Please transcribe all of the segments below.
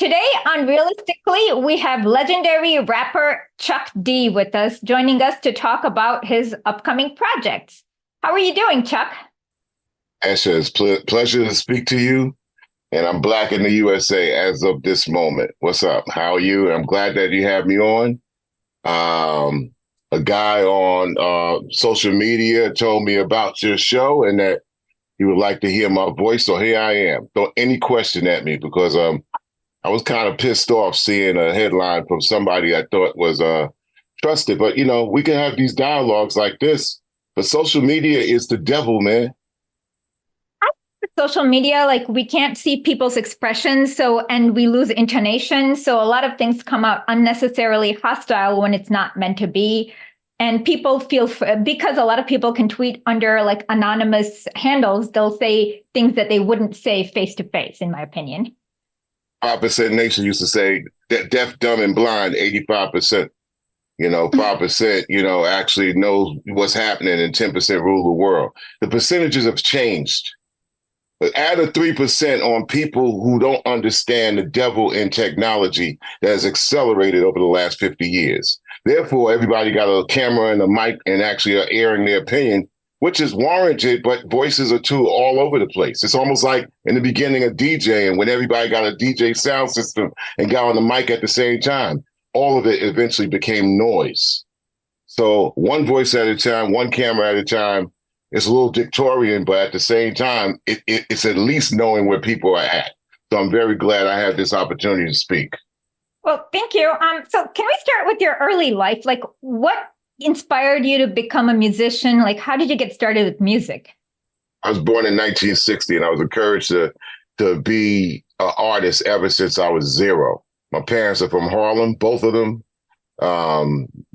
Today on Realistically, we have legendary rapper Chuck D with us, joining us to talk about his upcoming projects. How are you doing, Chuck? Asha, it's pleasure to speak to you. And I'm Black in the USA as of this moment. What's up? How are you? I'm glad that you have me on. A guy on social media told me about your show and that he would like to hear my voice. So here I am. Throw any question at me because I was kind of pissed off seeing a headline from somebody I thought was trusted. But, you know, we can have these dialogues like this. But social media is the devil, man. Social media, like we can't see people's expressions, and we lose intonation. So a lot of things come out unnecessarily hostile when it's not meant to be. And people feel, because a lot of people can tweet under like anonymous handles, they'll say things that they wouldn't say face to face, in my opinion. 5% Nation used to say that deaf, dumb, and blind, 85%. 5%, actually knows what's happening and 10% rule the world. The percentages have changed. But add a 3% on people who don't understand the devil in technology that has accelerated over the last 50 years. Therefore, everybody got a camera and a mic and actually are airing their opinion, which is warranted, but voices are too all over the place. It's almost like in the beginning of DJing when everybody got a DJ sound system and got on the mic at the same time. All of it eventually became noise. So one voice at a time, one camera at a time. It's a little Victorian, but at the same time, it's at least knowing where people are at. So I'm very glad I had this opportunity to speak. Well, thank you. So can we start with your early life? Like, what inspired you to become a musician? Like, how did you get started with music? I was born in 1960, and I was encouraged to be an artist ever since I was 0. My parents are from Harlem, both of them.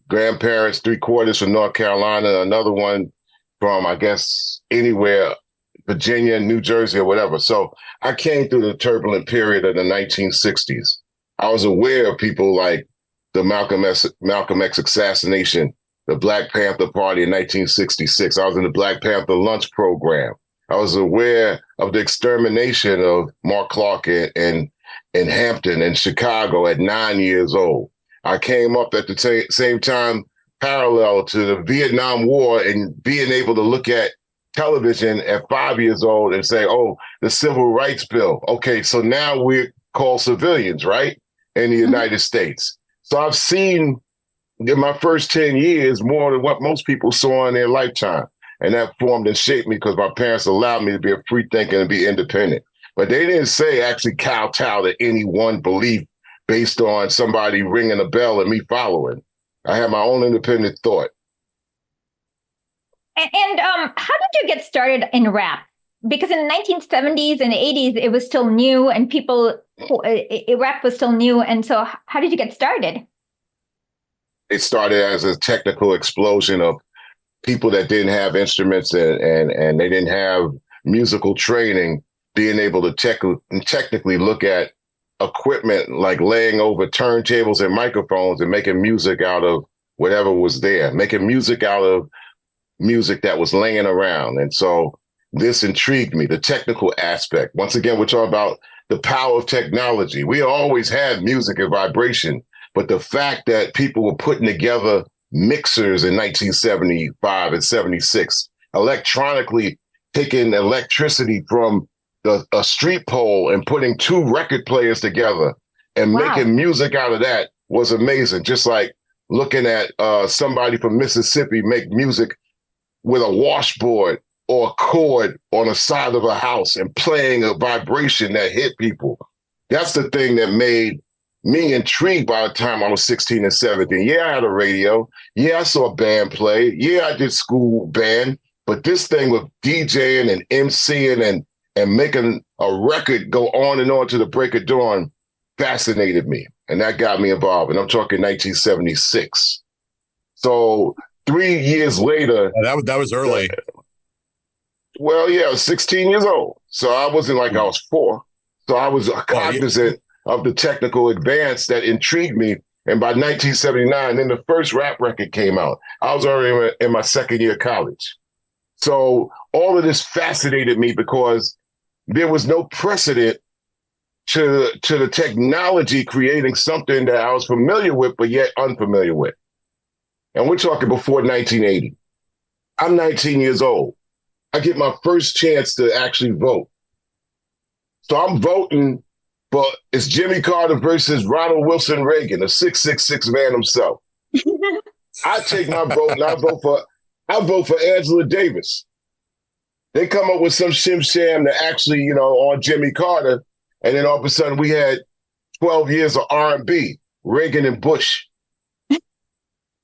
Grandparents, 3/4 from North Carolina, another one from, I guess, anywhere, Virginia, New Jersey, or whatever. So I came through the turbulent period of the 1960s. I was aware of people like the Malcolm X assassination, the Black Panther Party in 1966. I was in the Black Panther lunch program. I was aware of the extermination of Mark Clark in Hampton and Chicago at 9 years old. I came up at the same time parallel to the Vietnam War and being able to look at television at 5 years old and say, oh, the Civil Rights Bill. Okay, so now we're called civilians, right? In the United States. So I've seen in my first 10 years more than what most people saw in their lifetime. And that formed and shaped me because my parents allowed me to be a free thinker and be independent. But they didn't say actually kowtow to any one belief based on somebody ringing a bell and me following. I had my own independent thought. And how did you get started in rap? Because in the 1970s and 80s, it was still new and rap was still new. And so how did you get started? It started as a technical explosion of people that didn't have instruments and they didn't have musical training, being able to technically look at equipment like laying over turntables and microphones and making music out of whatever was there, making music out of music that was laying around. And so this intrigued me, the technical aspect. Once again, we're talking about the power of technology. We always had music and vibration, but the fact that people were putting together mixers in 1975 and 76, electronically taking electricity from a street pole and putting 2 record players together and making music out of that was amazing. Just like looking at somebody from Mississippi make music with a washboard or a cord on the side of a house and playing a vibration that hit people. That's the thing that made me intrigued by the time I was 16 and 17. Yeah, I had a radio. Yeah, I saw a band play. Yeah, I did school band. But this thing with DJing and MCing and making a record go on and on to the break of dawn fascinated me. And that got me involved. And I'm talking 1976. So 3 years later. That was early. Well, yeah, I was 16 years old. So I wasn't like I was 4. So I was cognizant of the technical advance that intrigued me. And by 1979, then the first rap record came out. I was already in my second year of college. So all of this fascinated me because there was no precedent to the technology creating something that I was familiar with, but yet unfamiliar with. And we're talking before 1980. I'm 19 years old. I get my first chance to actually vote. So I'm voting, but it's Jimmy Carter versus Ronald Wilson Reagan, a 666 man himself. I take my vote and I vote for Angela Davis. They come up with some shim sham that actually, on Jimmy Carter, and then all of a sudden we had 12 years of R&B, Reagan and Bush.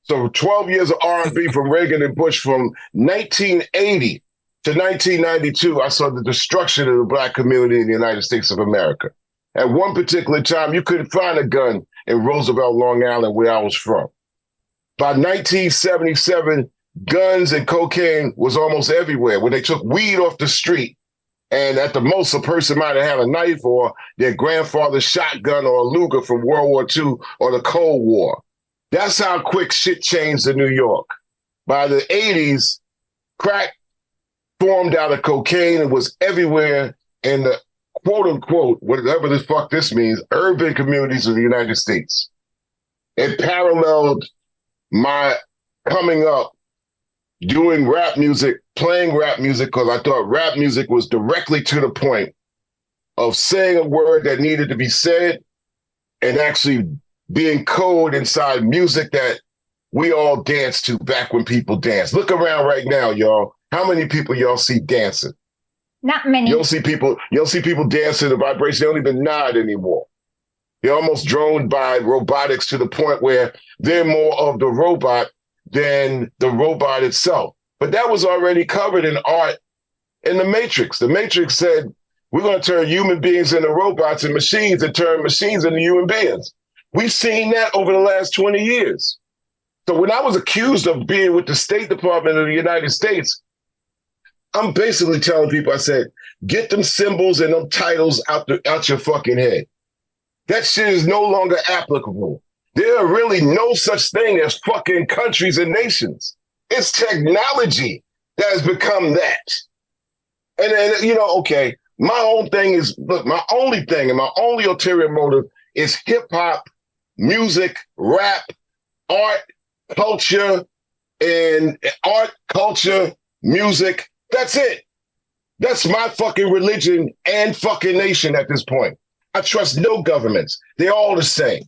So 12 years of R&B from Reagan and Bush from 1980 to 1992, I saw the destruction of the Black community in the United States of America. At one particular time, you couldn't find a gun in Roosevelt, Long Island, where I was from. By 1977, guns and cocaine was almost everywhere. When they took weed off the street, and at the most, a person might have had a knife or their grandfather's shotgun or a Luger from World War II or the Cold War. That's how quick shit changed in New York. By the 80s, crack formed out of cocaine and was everywhere in the quote unquote, whatever the fuck this means, urban communities of the United States. It paralleled my coming up doing rap music, playing rap music, because I thought rap music was directly to the point of saying a word that needed to be said and actually being code inside music that we all danced to back when people danced. Look around right now, y'all. How many people y'all see dancing? Not many. You don't see people dancing the vibration. They don't even nod anymore. They're almost droned by robotics to the point where they're more of the robot than the robot itself. But that was already covered in art in The Matrix. The Matrix said, we're going to turn human beings into robots and machines and turn machines into human beings. We've seen that over the last 20 years. So when I was accused of being with the State Department of the United States, I'm basically telling people, I said, get them symbols and them titles out your fucking head. That shit is no longer applicable. There are really no such thing as fucking countries and nations. It's technology that has become that. And okay, my own thing is, look, my only thing and my only ulterior motive is hip hop, music, rap, art, culture, music. That's it. That's my fucking religion and fucking nation at this point. I trust no governments. They're all the same.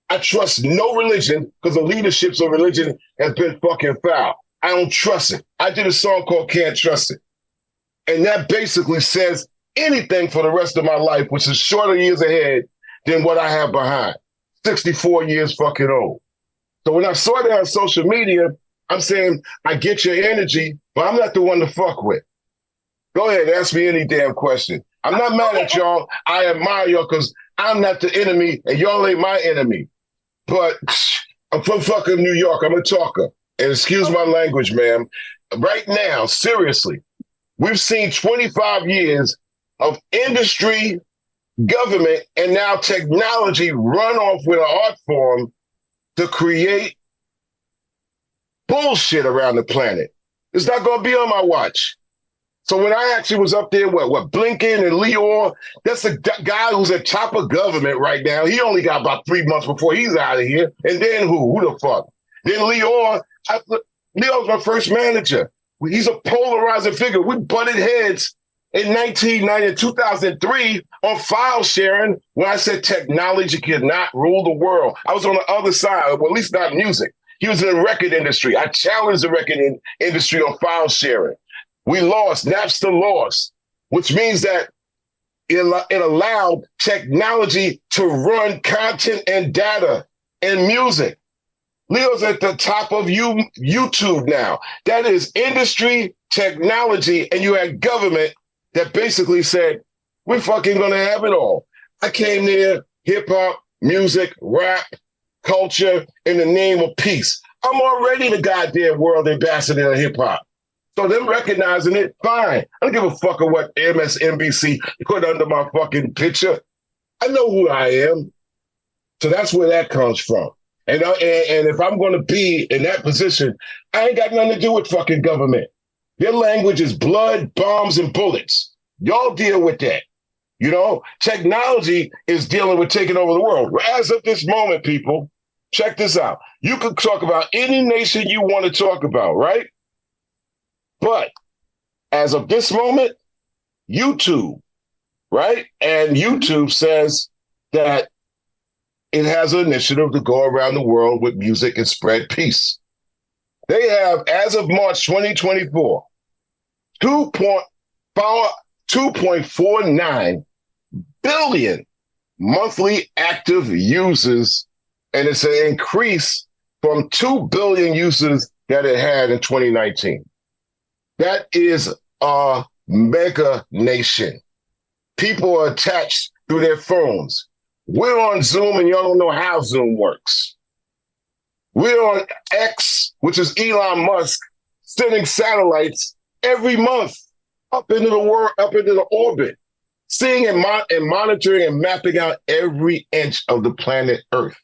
I trust no religion because the leaderships of religion has been fucking foul. I don't trust it. I did a song called Can't Trust It. And that basically says anything for the rest of my life, which is shorter years ahead than what I have behind. 64 years fucking old. So when I saw that on social media, I'm saying, I get your energy, but I'm not the one to fuck with. Go ahead, ask me any damn question. I'm not mad at y'all. I admire y'all because I'm not the enemy and y'all ain't my enemy. But I'm from fucking New York. I'm a talker. And excuse my language, ma'am. Right now, seriously, we've seen 25 years of industry, government, and now technology run off with an art form to create bullshit around the planet. It's not going to be on my watch. So when I actually was up there, Blinken and Leor, that's the guy who's at top of government right now. He only got about 3 months before he's out of here. And then who? Who the fuck? Then Leor's my first manager. He's a polarizing figure. We butted heads in 1990, 2003 on file sharing when I said technology cannot rule the world. I was on the other side, well, at least not music. He was in the record industry. I challenged the record industry on file sharing. We lost, Napster lost, which means that it allowed technology to run content and data and music. Leo's at the top of YouTube now. That is industry, technology, and you had government that basically said, we're fucking gonna have it all. I came there, hip hop, music, rap, culture, in the name of peace. I'm already the goddamn world ambassador of hip hop. So them recognizing it, fine. I don't give a fuck of what MSNBC put under my fucking picture. I know who I am. So that's where that comes from. And if I'm going to be in that position, I ain't got nothing to do with fucking government. Their language is blood, bombs, and bullets. Y'all deal with that. You know, technology is dealing with taking over the world. As of this moment, people, check this out. You could talk about any nation you want to talk about, right? But as of this moment, YouTube, right? And YouTube says that it has an initiative to go around the world with music and spread peace. They have, as of March 2024, 2.49 billion monthly active users, and it's an increase from 2 billion users that it had in 2019. That is a mega nation. People are attached through their phones. We're on Zoom and y'all don't know how Zoom works. We're on X, which is Elon Musk, sending satellites every month up into the world, up into the orbit, seeing and monitoring and mapping out every inch of the planet Earth.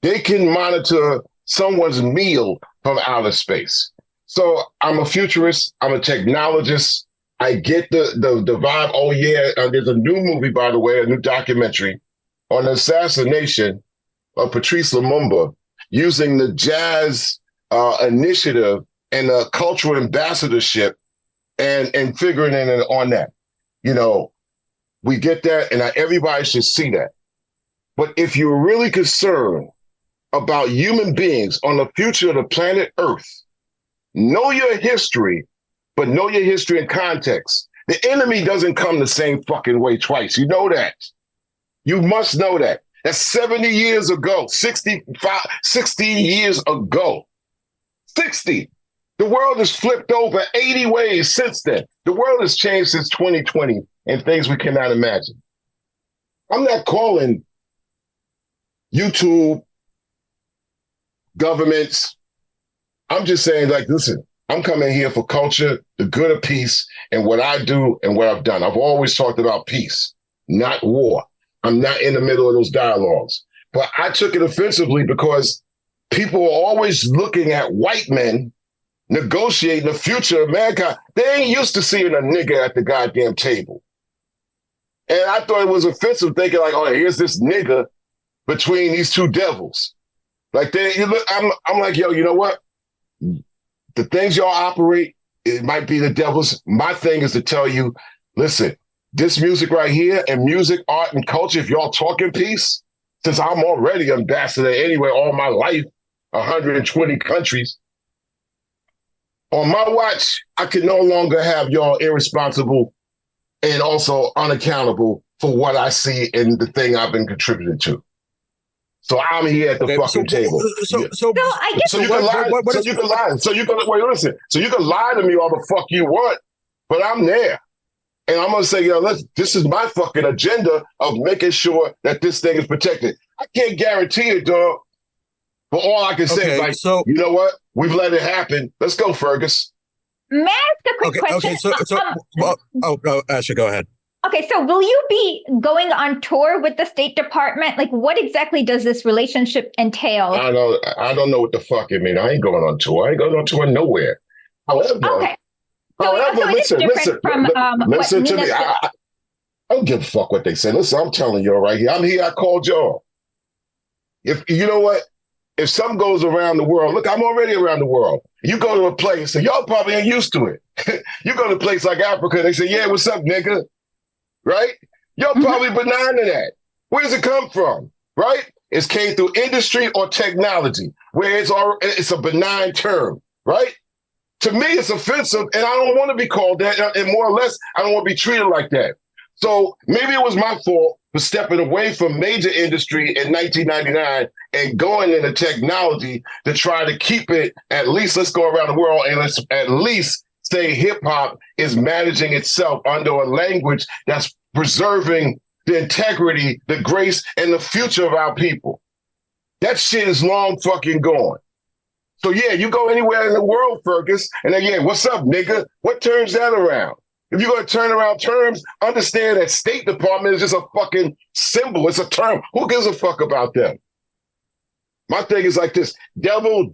They can monitor someone's meal from outer space. So I'm a futurist. I'm a technologist. I get the vibe. Oh, yeah. There's a new movie, by the way, a new documentary on the assassination of Patrice Lumumba using the jazz initiative and the cultural ambassadorship and figuring in on that. You know, we get that, and everybody should see that. But if you're really concerned about human beings on the future of the planet Earth, know your history, but know your history in context. The enemy doesn't come the same fucking way twice. You know that. You must know that. That's 70 years ago, 60 years ago. 60. The world has flipped over 80 ways since then. The world has changed since 2020 and things we cannot imagine. I'm not calling YouTube, governments. I'm just saying, like, listen, I'm coming here for culture, the good of peace, and what I do and what I've done. I've always talked about peace, not war. I'm not in the middle of those dialogues. But I took it offensively because people are always looking at white men negotiating the future of mankind. They ain't used to seeing a nigga at the goddamn table. And I thought it was offensive, thinking like, oh, here's this nigga between these two devils. Like, I'm like, yo, you know what? The things y'all operate, it might be the devil's. My thing is to tell you, listen, this music right here and music, art, and culture, if y'all talking peace, since I'm already ambassador anyway all my life, 120 countries, on my watch, I can no longer have y'all irresponsible and also unaccountable for what I see in the thing I've been contributing to. So I'm here at the fucking table. So I guess you can lie. So you can wait. Listen. So you can lie to me all the fuck you want, but I'm there, and I'm gonna say, yo, this is my fucking agenda of making sure that this thing is protected. I can't guarantee it, dog. But all I can say is, like, you know what? We've let it happen. Let's go, Fergus. May I ask a quick question? Asha, go ahead. Okay, so will you be going on tour with the State Department? Like, what exactly does this relationship entail? I don't know what the fuck it means. I ain't going on tour. I ain't going on tour nowhere. However, okay. So listen to me. I don't give a fuck what they say. Listen, I'm telling y'all right here. I'm here. I called y'all. If you know what, if something goes around the world, look, I'm already around the world. You go to a place, and y'all probably ain't used to it. You go to a place like Africa, they say, "Yeah, what's up, nigga?" Right? You're probably benign to that. Where does it come from? Right? It's came through industry or technology, where it's a benign term, right? To me, it's offensive, and I don't want to be called that. And more or less, I don't want to be treated like that. So maybe it was my fault for stepping away from major industry in 1999 and going into technology to try to keep it, at least let's go around the world and let's at least say hip hop is managing itself under a language that's preserving the integrity, the grace, and the future of our people. That shit is long fucking gone. So yeah, you go anywhere in the world, Fergus, and then yeah, what's up, nigga? What turns that around? If you're going to turn around terms, understand that State Department is just a fucking symbol. It's a term. Who gives a fuck about them? My thing is like this: devil,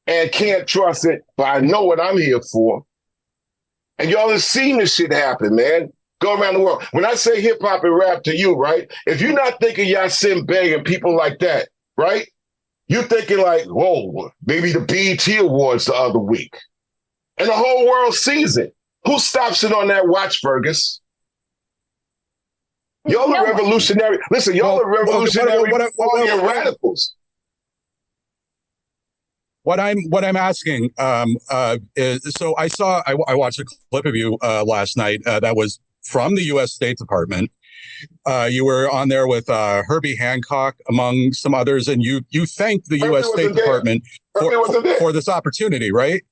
and can't trust it, but I know what I'm here for. And y'all have seen this shit happen, man. go around the world. When I say hip hop and rap to you, right? If you're not thinking Yasin Bey and people like that, right? You're thinking like, whoa, maybe the BET Awards the other week. And the whole world sees it. Who stops it on that watch, Fergus? Y'all are revolutionary. Listen, y'all are revolutionary radicals. What I'm asking is, so I watched a clip of you last night that was from the U.S. State Department. You were on there with Herbie Hancock, among some others, and you thanked the U.S. State Department for this opportunity, right?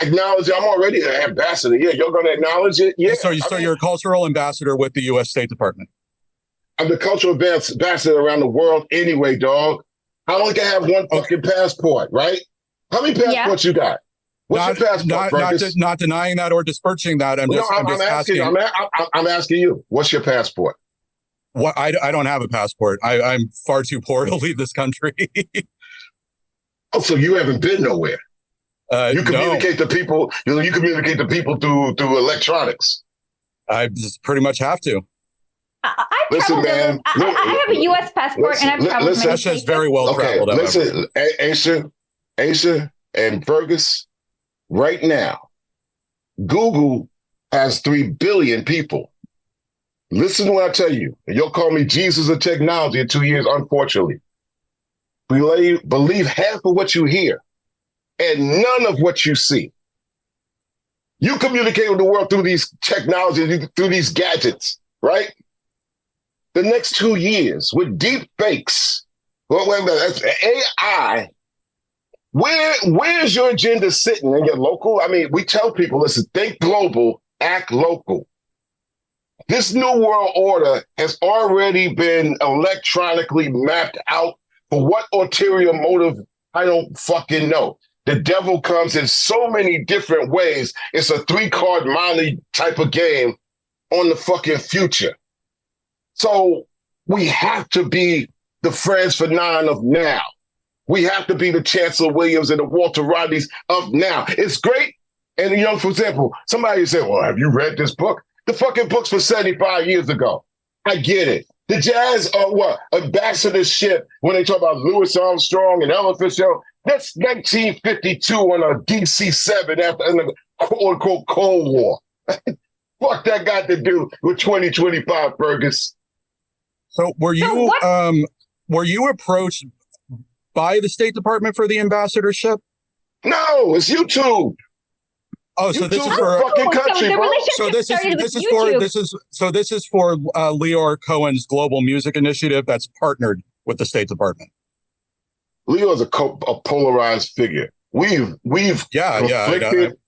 Acknowledge I'm already an ambassador. Yeah, you're going to acknowledge it? Yeah. So you're a cultural ambassador with the U.S. State Department. I'm the cultural ambassador around the world anyway, dog. I only can have one fucking passport, right? How many passports you got? What's your passport, not denying that or disparaging that. I'm just asking. I'm asking you. What's your passport? What I don't have a passport. I'm far too poor to leave this country. Oh, so you haven't been nowhere? You communicate to people. You communicate to people through electronics. I just pretty much have to. Listen, man. I have a U.S. passport, and I've traveled. Sasha's very well traveled. Okay, listen, Aisha, and Fergus. Right now, Google has 3 billion people. Listen to what I tell you. And you'll call me Jesus of technology in 2 years, unfortunately. Believe half of what you hear and none of what you see. You communicate with the world through these technologies, through these gadgets, right? The next 2 years with deep fakes, that's AI. Where's your agenda sitting in your local? I mean, we tell people, listen, think global, act local. This new world order has already been electronically mapped out for what ulterior motive, I don't fucking know. The devil comes in so many different ways. It's a 3-card Monty type of game on the fucking future. So we have to be the Franz Fanon of now. We have to be the Chancellor Williams and the Walter Rodneys of now. It's great. And, for example, somebody said, well, have you read this book? The fucking book's from 75 years ago. I get it. The jazz, ambassadorship, when they talk about Louis Armstrong and Ella Fitzgerald, that's 1952 on a DC-7 after the quote-unquote Cold War. Fuck that got to do with 2025, Fergus. So were you approached by the State Department for the ambassadorship? No, it's YouTube. Oh, so this is for fucking country, bro. So this is for Leor Cohen's Global Music Initiative that's partnered with the State Department. Leo is a polarized figure. We've conflicted.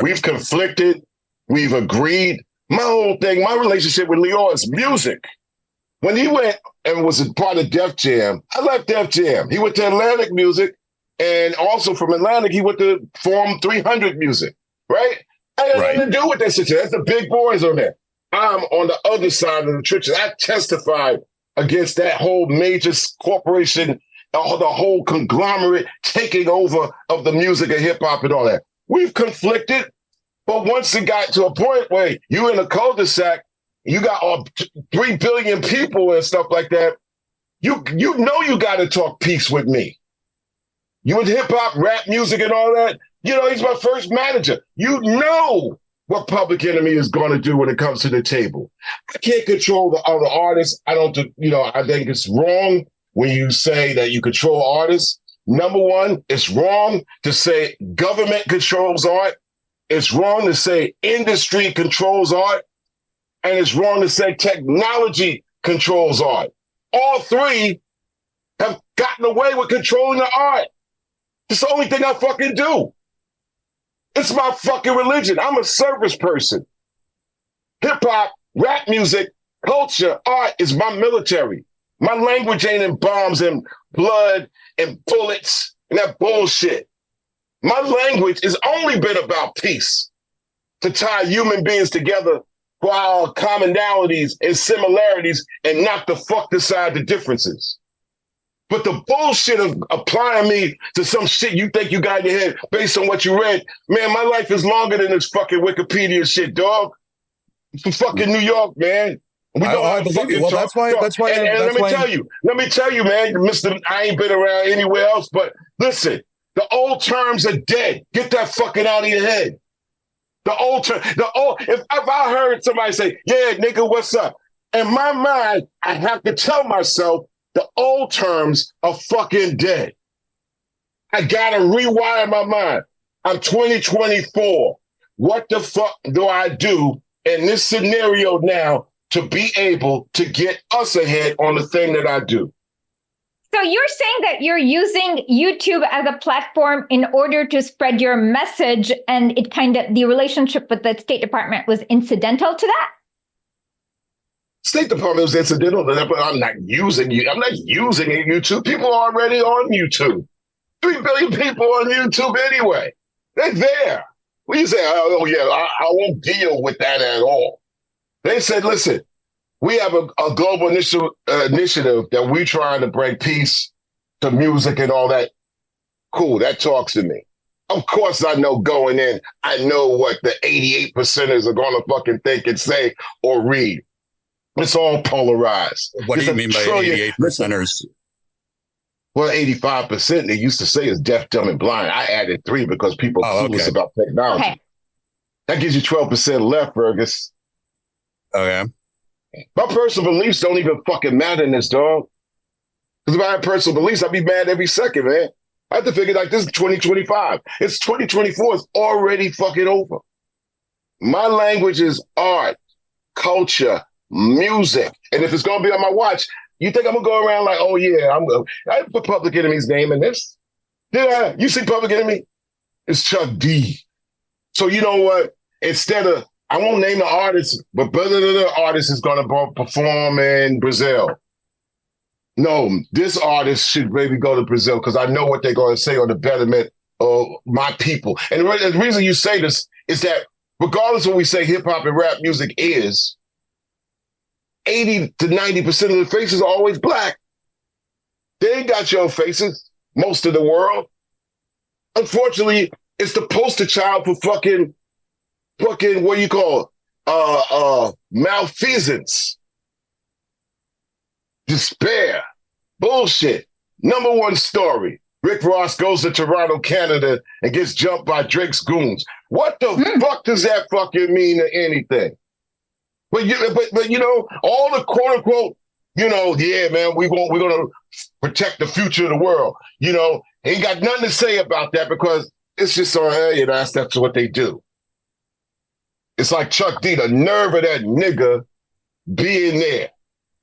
We've conflicted. We've agreed. My relationship with Leo is music. When he went and was a part of Def Jam, I left Def Jam. He went to Atlantic Music, and also from Atlantic, he went to Forum 300 Music, right? I had nothing to do with that situation. That's the big boys on there. I'm on the other side of the trenches. I testified against that whole major corporation, the whole conglomerate taking over of the music and hip-hop and all that. We've conflicted, but once it got to a point where you in a cul-de-sac, you got 3 billion people and stuff like that. You know you got to talk peace with me. You in hip hop, rap music, and all that. He's my first manager. You know what Public Enemy is going to do when it comes to the table. I can't control the other artists. I think it's wrong when you say that you control artists. Number one, it's wrong to say government controls art. It's wrong to say industry controls art. And it's wrong to say technology controls art. All three have gotten away with controlling the art. It's the only thing I fucking do. It's my fucking religion. I'm a service person. Hip hop, rap music, culture, art is my military. My language ain't in bombs and blood and bullets and that bullshit. My language has only been about peace, to tie human beings together for our commonalities and similarities and knock the fuck aside the differences. But the bullshit of applying me to some shit you think you got in your head based on what you read, man, my life is longer than this fucking Wikipedia shit, dog. from fucking New York, man. We I believe you. Well, that's why. And let me tell you, man, Mister, I ain't been around anywhere else, but listen, the old terms are dead. Get that fucking out of your head. The old term, if I heard somebody say, "Yeah, nigga, what's up?" In my mind, I have to tell myself the old terms are fucking dead. I gotta rewire my mind. I'm 2024. What the fuck do I do in this scenario now to be able to get us ahead on the thing that I do? So you're saying that you're using YouTube as a platform in order to spread your message, and it kind of, the relationship with the State Department was incidental to that? State Department was incidental to that, but I'm not using you. I'm not using YouTube. People are already on YouTube. 3 billion people on YouTube anyway. They're there. What you say? Oh yeah, I won't deal with that at all. They said, listen, we have a global initiative that we're trying to bring peace to music and all that. Cool, that talks to me. Of course, I know going in, I know what the 88%ers are going to fucking think and say or read. It's all polarized. What do you mean by 88%ers? Well, 85% they used to say is deaf, dumb, and blind. I added 3 because people are clueless about technology. Okay. That gives you 12% left, Fergus. Okay. My personal beliefs don't even fucking matter in this, dog. Because if I had personal beliefs, I'd be mad every second, man. I have to figure like this is 2025. It's 2024. It's already fucking over. My language is art, culture, music. And if it's going to be on my watch, you think I'm going to go around like, oh, yeah, I put Public Enemy's name in this. Did I? You see Public Enemy? It's Chuck D. So you know what? Instead of, I won't name the artist, but the artist is going to perform in Brazil. No, this artist should maybe go to Brazil because I know what they're going to say on the betterment of my people. And the reason you say this is that regardless of what we say hip hop and rap music is, 80 to 90% of the faces are always black. They ain't got your faces, most of the world. Unfortunately, it's the poster child for fucking, what do you call it? Malfeasance. Despair. Bullshit. Number 1 story. Rick Ross goes to Toronto, Canada and gets jumped by Drake's goons. What the fuck does that fucking mean to anything? But you know, all the quote unquote, you know, yeah, man, we're gonna protect the future of the world. You know, ain't got nothing to say about that because it's just you know, that's what they do. It's like Chuck D, the nerve of that nigga being there.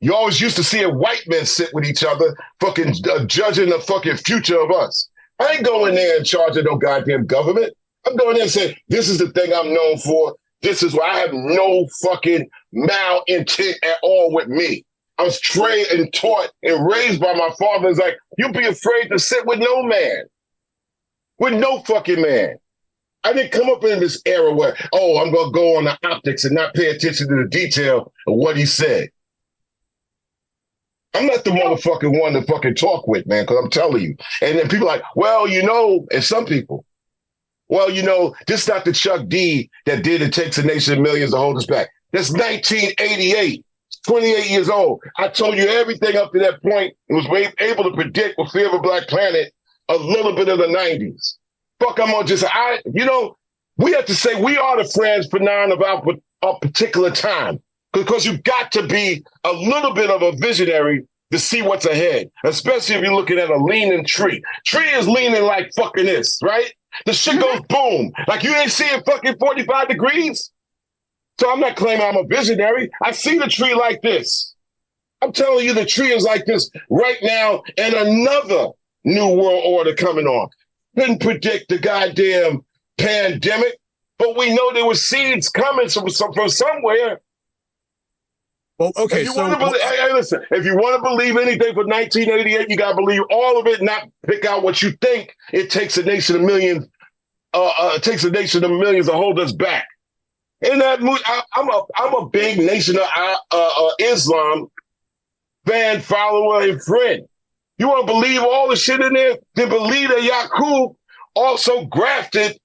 You always used to see white men sit with each other, fucking judging the fucking future of us. I ain't going there in charge of no goddamn government. I'm going there and saying, this is the thing I'm known for. This is why I have no fucking malintent at all with me. I was trained and taught and raised by my father. It's like, you be afraid to sit with no man. With no fucking man. I didn't come up in this era where, oh, I'm going to go on the optics and not pay attention to the detail of what he said. I'm not the motherfucking one to fucking talk with, man, because I'm telling you. And then people are like, well, you know, and some people, well, you know, this is not the Chuck D that did It Takes a Nation of Millions to Hold Us Back. That's 1988, 28 years old. I told you everything up to that point and was able to predict with Fear of a Black Planet a little bit of the 90s. Fuck, I'm on just, you know, we have to say we are the Franz Fanon of our particular time. Because you've got to be a little bit of a visionary to see what's ahead, especially if you're looking at a leaning tree. Tree is leaning like fucking this, right? The shit goes boom. Like you ain't seeing fucking 45 degrees. So I'm not claiming I'm a visionary. I see the tree like this. I'm telling you the tree is like this right now and another new world order coming on. Couldn't predict the goddamn pandemic, but we know there were seeds coming from somewhere. Well, okay, listen, if you want to believe anything for 1988, you got to believe all of it, not pick out what you think it takes a nation of millions. It takes a nation of millions to hold us back. In that movie, I'm a big Nation of Islam fan, follower, and friend. You want to believe all the shit in there? Then believe that Yaqub also grafted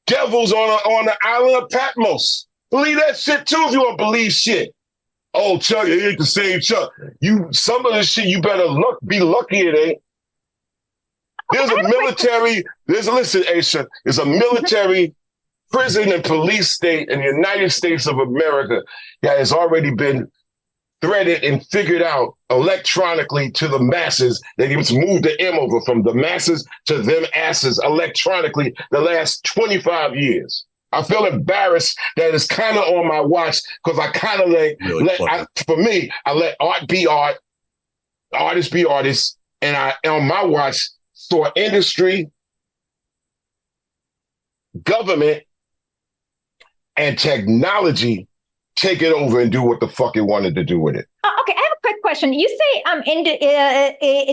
devils on the island of Patmos. Believe that shit too if you want to believe shit. Oh, Chuck, it ain't the same Chuck. Some of this shit, you better be lucky it ain't. There's a military, listen, Aisha, there's a military prison and police state in the United States of America that has already been threaded and figured out electronically to the masses. They even moved the M over from the masses to them asses electronically the last 25 years. I feel embarrassed that it's kind of on my watch because I kind of for me, I let art be art, artists be artists, and I, on my watch, saw industry, government, and technology take it over and do what the fuck it wanted to do with it. Okay, I have a quick question. You say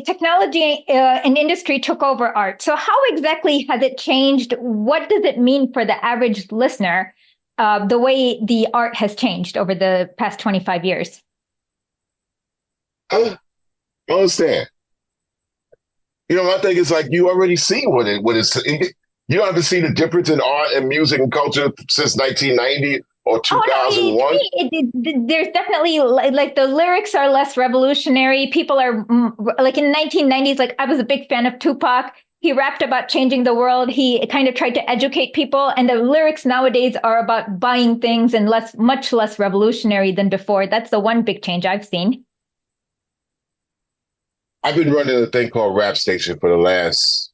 technology and industry took over art. So how exactly has it changed? What does it mean for the average listener, the way the art has changed over the past 25 years? I understand. I think it's like you already see what it's. You don't have to see the difference in art and music and culture since 1990 or 2001. There's definitely like the lyrics are less revolutionary. People are like in the 1990s, like I was a big fan of Tupac. He rapped about changing the world. He kind of tried to educate people. And the lyrics nowadays are about buying things and much less revolutionary than before. That's the one big change I've seen. I've been running a thing called Rap Station for the last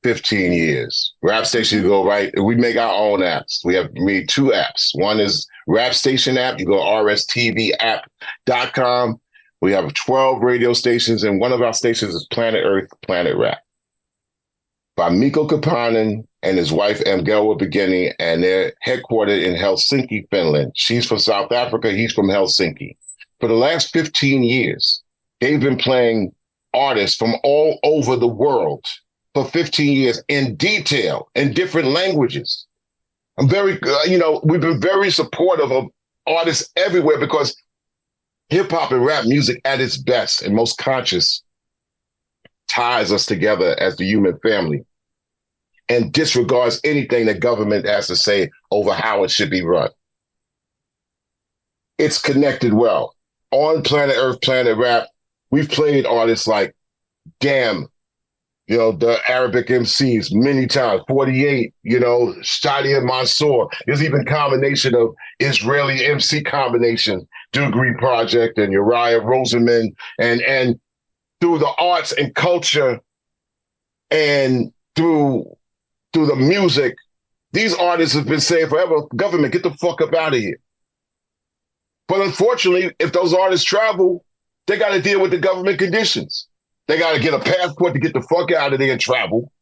15 years. Rap Station, you go right. We make our own apps. We made two apps. One is Rap Station app. You go to rstvapp.com. We have 12 radio stations, and one of our stations is Planet Earth, Planet Rap. By Mikko Kapanen and his wife, Mgelwa Beginning, and they're headquartered in Helsinki, Finland. She's from South Africa. He's from Helsinki. For the last 15 years, they've been playing artists from all over the world for 15 years in detail in different languages. I'm very, we've been very supportive of artists everywhere because hip hop and rap music at its best and most conscious ties us together as the human family and disregards anything that government has to say over how it should be run. It's connected well. On Planet Earth, Planet Rap, we've played artists like Damn, the Arabic MCs many times, 48, Shadi and Mansour. There's even combination of Israeli MC combination, Degree Project and Uriah Rosenman, and through the arts and culture and through the music, these artists have been saying forever, government, get the fuck up out of here. But unfortunately, if those artists travel, they got to deal with the government conditions. They got to get a passport to get the fuck out of there and travel.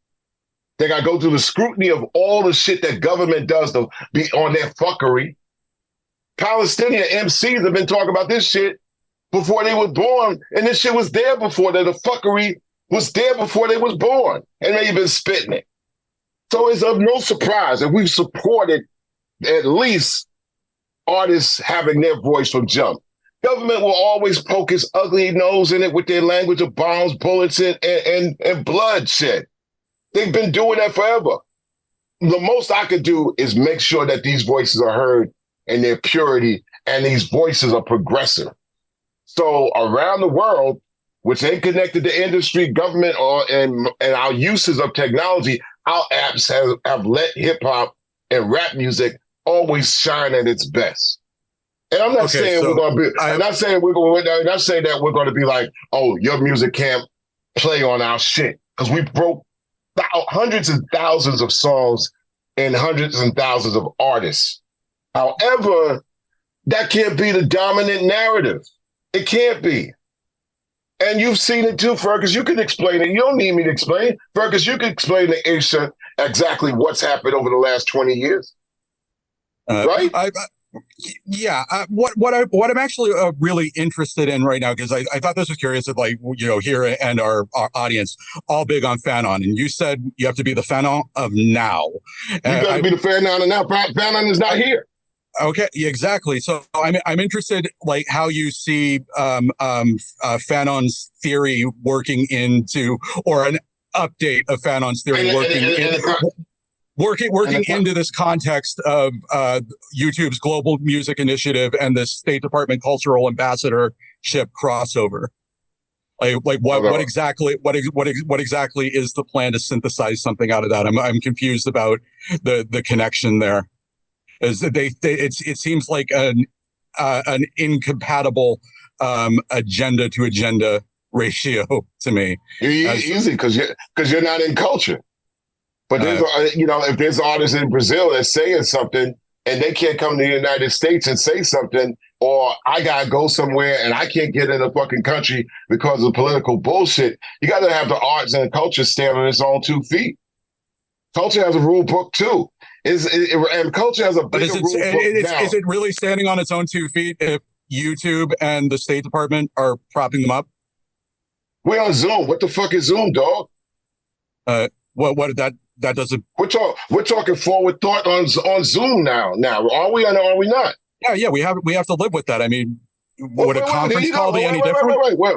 They got to go through the scrutiny of all the shit that government does to be on their fuckery. Palestinian MCs have been talking about this shit before they were born, and this shit was there before that. The fuckery was there before they was born, and they've been spitting it. So it's of no surprise that we've supported at least artists having their voice from jump. Government will always poke its ugly nose in it with their language of bombs, bullets, and bloodshed. They've been doing that forever. The most I could do is make sure that these voices are heard in their purity and these voices are progressive. So around the world, which ain't connected to industry, government, and our uses of technology, our apps have let hip hop and rap music always shine at its best. And I'm not saying we're going to be. I'm not saying that we're going to be like, oh, your music can't play on our shit, because we broke hundreds and thousands of songs and hundreds and thousands of artists. However, that can't be the dominant narrative. It can't be. And you've seen it too, Fergus. You can explain it. You don't need me to explain. Fergus, you can explain to Aisha exactly what's happened over the last 20 years. Right? What I'm actually really interested in right now, because I thought this was curious of here and our audience, all big on Fanon. And you said you have to be the Fanon of now. You got to be the Fanon of now. Fanon is not here. Okay, exactly. So I'm interested, like, how you see Fanon's theory working into, or an update of Fanon's theory working into this context of YouTube's Global Music Initiative and the State Department Cultural Ambassadorship crossover. Like what exactly is the plan to synthesize something out of that? I'm confused about the connection there. It seems like an incompatible agenda to agenda ratio to me. You're easy because you're not in culture. But there's if there's artists in Brazil that's saying something and they can't come to the United States and say something, or I gotta go somewhere and I can't get in a fucking country because of political bullshit, you gotta have the arts and the culture stand on its own 2 feet. Culture has a rule book too. And culture has a bigger rule book now. Is it really standing on its own 2 feet if YouTube and the State Department are propping them up? We're on Zoom. What the fuck is Zoom, dog? What that doesn't. We're talking forward thought on Zoom now. Now, are we or are we not? Yeah, we have to live with that. I mean, would a conference call be any different? Wait.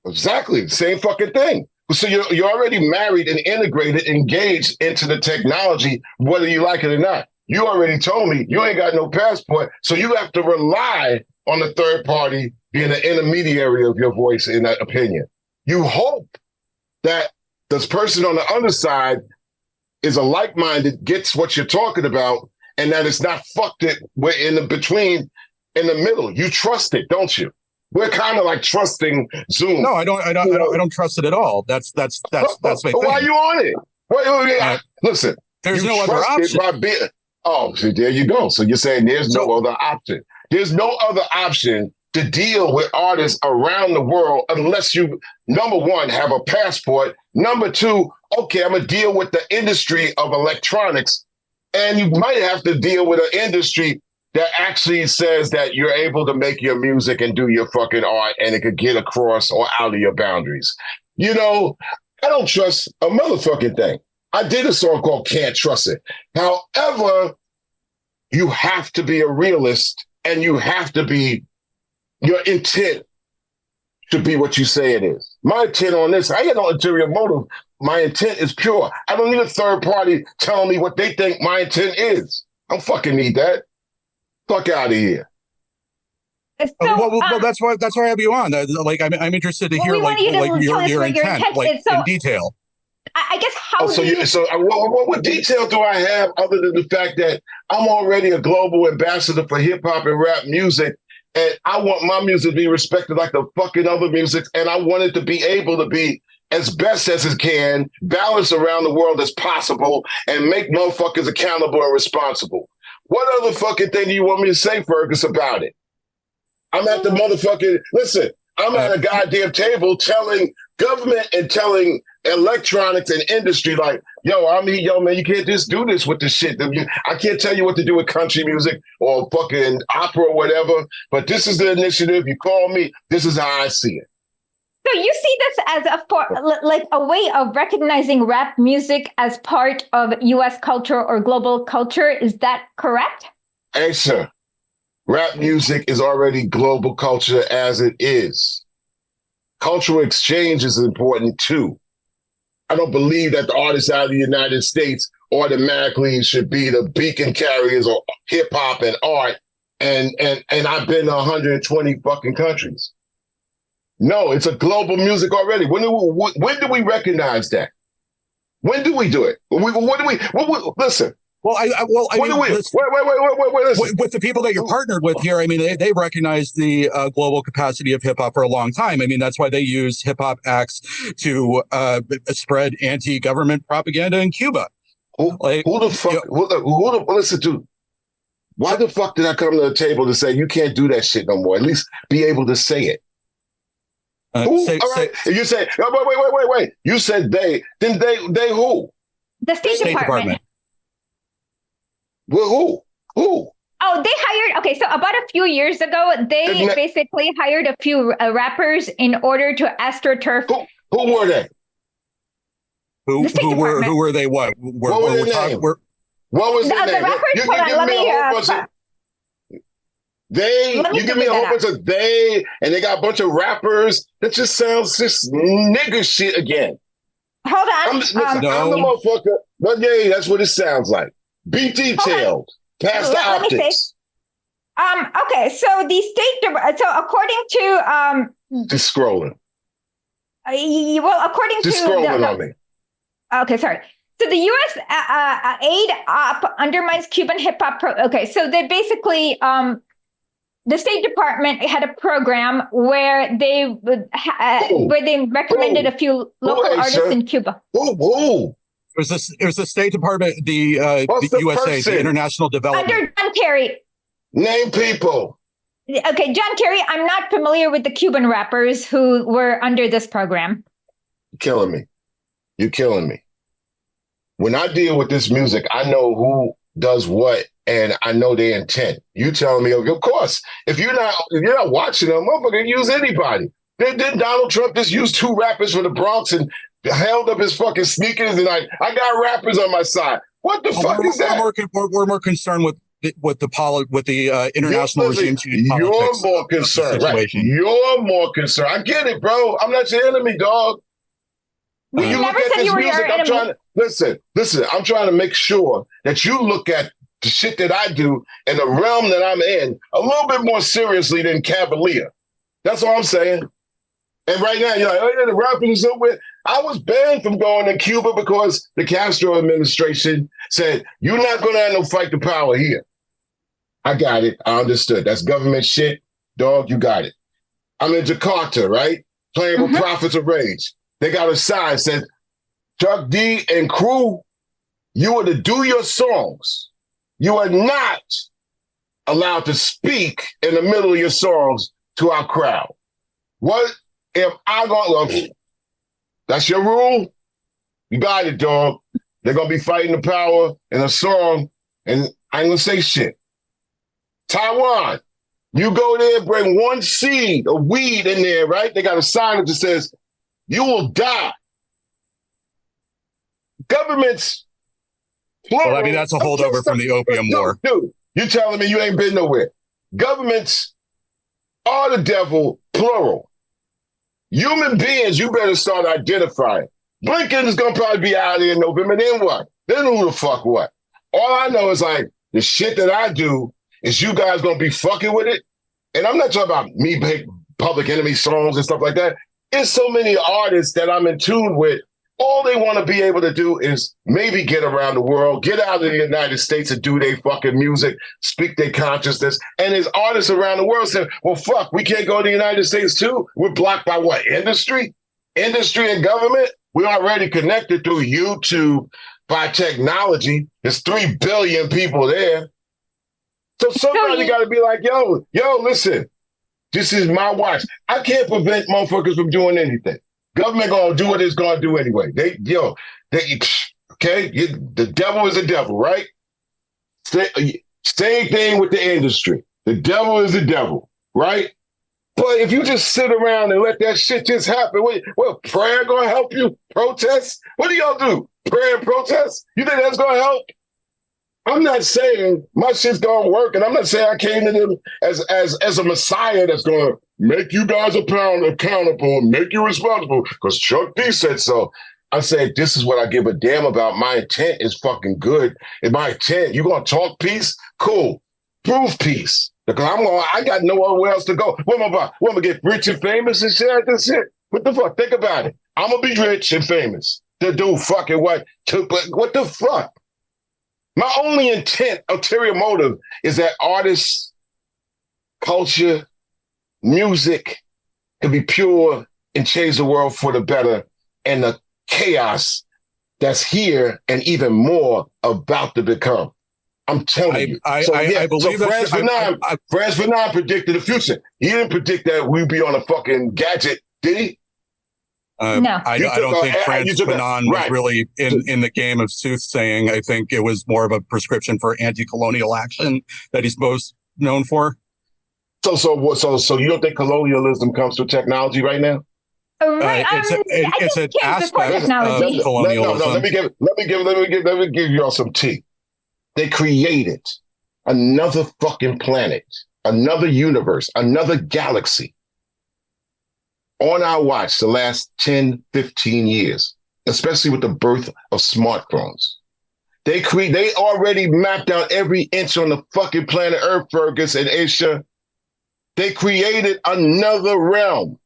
Exactly, same fucking thing. So you're already married and integrated, engaged into the technology, whether you like it or not. You already told me you ain't got no passport, so you have to rely on the third party being an intermediary of your voice in that opinion. You hope that this person on the other side is a like-minded, gets what you're talking about, and that it's not fucked it. We're in the between, in the middle. You trust it, don't you? We're kind of like trusting Zoom. No, I don't trust it at all. That's my thing. Why are you on it? Wait. Listen, there's no other option. So there you go. So you're saying there's no other option. There's no other option to deal with artists around the world unless you, number one, have a passport. Number two, okay, I'm going to deal with the industry of electronics. And you might have to deal with an industry that actually says that you're able to make your music and do your fucking art and it could get across or out of your boundaries. I don't trust a motherfucking thing. I did a song called Can't Trust It. However, you have to be a realist and you have to be, your intent should be what you say it is. My intent on this, I got no ulterior motive. My intent is pure. I don't need a third party telling me what they think my intent is. I don't fucking need that. Fuck out of here. So, well, that's why I have you on. I'm interested to hear your intent, in detail. I guess how. What detail do I have other than the fact that I'm already a global ambassador for hip hop and rap music, and I want my music to be respected like the fucking other music, and I want it to be able to be as best as it can, balanced around the world as possible, and make motherfuckers accountable and responsible. What other fucking thing do you want me to say, Fergus, about it? I'm at the motherfucking, listen, I'm at a goddamn table telling government and telling electronics and industry like, man, you can't just do this with this shit. I can't tell you what to do with country music or fucking opera or whatever, but this is the initiative. You call me, this is how I see it. So you see this as a way of recognizing rap music as part of U.S. culture or global culture. Is that correct? Answer. Rap music is already global culture as it is. Cultural exchange is important too. I don't believe that the artists out of the United States automatically should be the beacon carriers of hip hop and art. And I've been to 120 fucking countries. No, it's a global music already. When do we recognize that? When do we do it? Listen. Well, wait. Listen. With the people that you're partnered with here, I mean, they recognize the global capacity of hip hop for a long time. I mean, that's why they use hip hop acts to spread anti-government propaganda in Cuba. Listen, dude. Why the fuck did I come to the table to say you can't do that shit no more? At least be able to say it. You say, wait. You said they. Then they who? The State Department. Well, who? Oh, they hired. Okay, so about a few years ago, they basically hired a few rappers in order to astroturf. Who were they? Who were they? What was their name? What was their name? The rappers. You give me a whole bunch of they, and they got a bunch of rappers. That just sounds just nigga shit again. Hold on. I'm the motherfucker. But yeah, that's what it sounds like. Be detailed. Pass the Let me say. optics. Okay, so the so according to Just scrolling. According Just to scrolling on me. Okay, sorry. So the U.S. aid undermines Cuban hip hop. Okay, so they basically the State Department had a program where they recommended a few local artists in Cuba. It was the State Department, the USA, person? The International Development. Under John Kerry. Name people. Okay, John Kerry. I'm not familiar with the Cuban rappers who were under this program. You're killing me. You're killing me. When I deal with this music, I know who does what, and I know their intent. You telling me, of course, if you're not watching them, motherfucker, use anybody. Didn't Donald Trump just use 2 rappers from the Bronx and held up his fucking sneakers and I got rappers on my side? What the fuck is that? We're more concerned with the international regime. You're more concerned, right? You're more concerned. I get it, bro. I'm not your enemy, dog. We never said you were your enemy. Listen. I'm trying to make sure that you look at the shit that I do and the realm that I'm in a little bit more seriously than Cavalier. That's all I'm saying. And right now, you're like, oh yeah, the rapping is over with. I was banned from going to Cuba because the Castro administration said, you're not going to have no fight to power here. I got it. I understood. That's government shit. Dog, you got it. I'm in Jakarta, right? Playing with Prophets of Rage. They got a sign that said, Chuck D and crew, you are to do your songs. You are not allowed to speak in the middle of your songs to our crowd. What if I go, that's your rule? You got it, dog. They're going to be fighting the power in a song, and I ain't going to say shit. Taiwan, you go there, bring 1 seed of weed in there, right? They got a sign that says, you will die. Governments. Well, I mean, that's a holdover from the Opium War. Dude, you're telling me you ain't been nowhere. Governments are the devil, plural. Human beings, you better start identifying. Blinken is going to probably be out here in November. Then what? Then who the fuck what? All I know is like the shit that I do is you guys going to be fucking with it. And I'm not talking about me making Public Enemy songs and stuff like that. It's so many artists that I'm in tune with. All they want to be able to do is maybe get around the world, get out of the United States and do their fucking music, speak their consciousness. And there's artists around the world saying, well, fuck, we can't go to the United States too. We're blocked by what? Industry? Industry and government? We're already connected through YouTube by technology. There's 3 billion people there. So somebody got to be like, yo, listen, this is my watch. I can't prevent motherfuckers from doing anything. Government gonna do what it's gonna do anyway. Okay? The devil is the devil, right? Same thing with the industry. The devil is the devil, right? But if you just sit around and let that shit just happen, what prayer gonna help you? Protest? What do y'all do? Prayer and protest? You think that's gonna help? I'm not saying my shit's gonna work, and I'm not saying I came to them as a messiah that's gonna make you guys accountable and make you responsible because Chuck D said so. I said, this is what I give a damn about. My intent is fucking good. And my intent, you gonna talk peace? Cool. Prove peace. Because I got nowhere else to go. What am I about? What, I'm gonna get rich and famous and shit like this shit? What the fuck? Think about it. I'm gonna be rich and famous. To do fucking what? What the fuck? My only intent, ulterior motive, is that artists, culture, music can be pure and change the world for the better, and the chaos that's here and even more about to become. I'm telling you. I believe Franz Fanon predicted the future. He didn't predict that we'd be on a fucking gadget, did he? No. I don't think Franz Fanon was really in the game of soothsaying. I think it was more of a prescription for anti-colonial action that he's most known for. So you don't think colonialism comes through technology right now? Right. It's an aspect of colonialism. No. Let me give y'all some tea. They created another fucking planet, another universe, another galaxy on our watch the last 10, 15 years, especially with the birth of smartphones. They already mapped out every inch on the fucking planet Earth, Fergus and Aisha. They created another realm.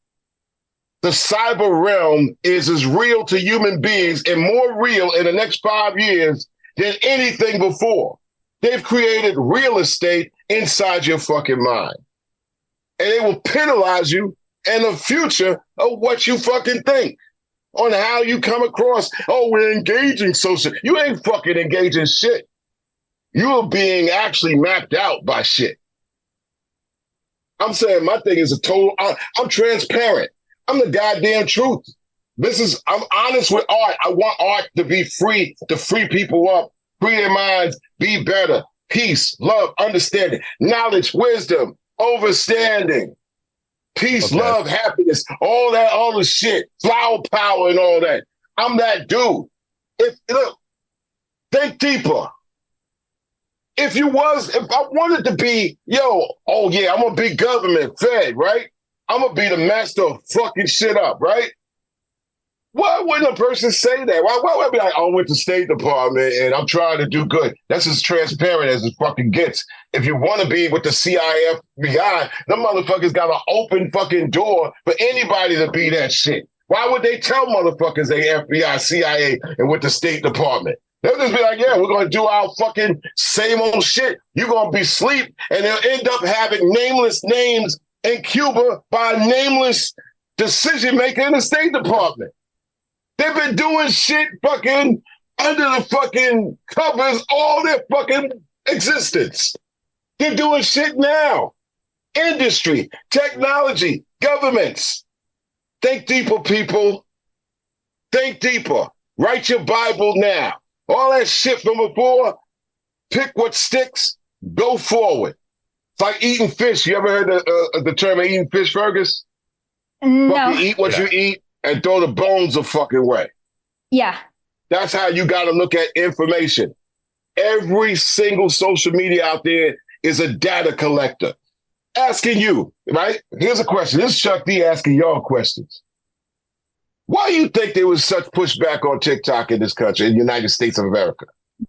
The cyber realm is as real to human beings and more real in the next 5 years than anything before. They've created real estate inside your fucking mind. And they will penalize you in the future of what you fucking think, on how you come across. Oh, we're engaging social. You ain't fucking engaging shit. You are being actually mapped out by shit. I'm saying my thing is I'm transparent. I'm the goddamn truth. I'm honest with art. I want art to be free, to free people up, free their minds, be better. Peace, love, understanding, knowledge, wisdom, overstanding. Peace, love, happiness, all the shit, flower power and all that. I'm that dude. Look, think deeper. If I wanted to be, I'm gonna be government fed, right? I'm gonna be the master of fucking shit up, right? Why wouldn't a person say that? Why would I be like, I went to State Department and I'm trying to do good? That's as transparent as it fucking gets. If you want to be with the CIA, FBI, them motherfuckers got an open fucking door for anybody to be that shit. Why would they tell motherfuckers they FBI, CIA, and with the State Department? They'll just be like, yeah, we're going to do our fucking same old shit. You're going to be asleep, and they'll end up having nameless names in Cuba by a nameless decision maker in the State Department. They've been doing shit fucking under the fucking covers all their fucking existence. They're doing shit now. Industry, technology, governments. Think deeper, people. Think deeper. Write your Bible now. All that shit from before, pick what sticks, go forward. It's like eating fish. You ever heard the term of eating fish, Fergus? No. Fucking eat what you eat and throw the bones a fucking way. Yeah. That's how you got to look at information. Every single social media out there is a data collector. Asking you, right? Here's a question. This is Chuck D asking y'all questions. Why do you think there was such pushback on TikTok in this country, in the United States of America?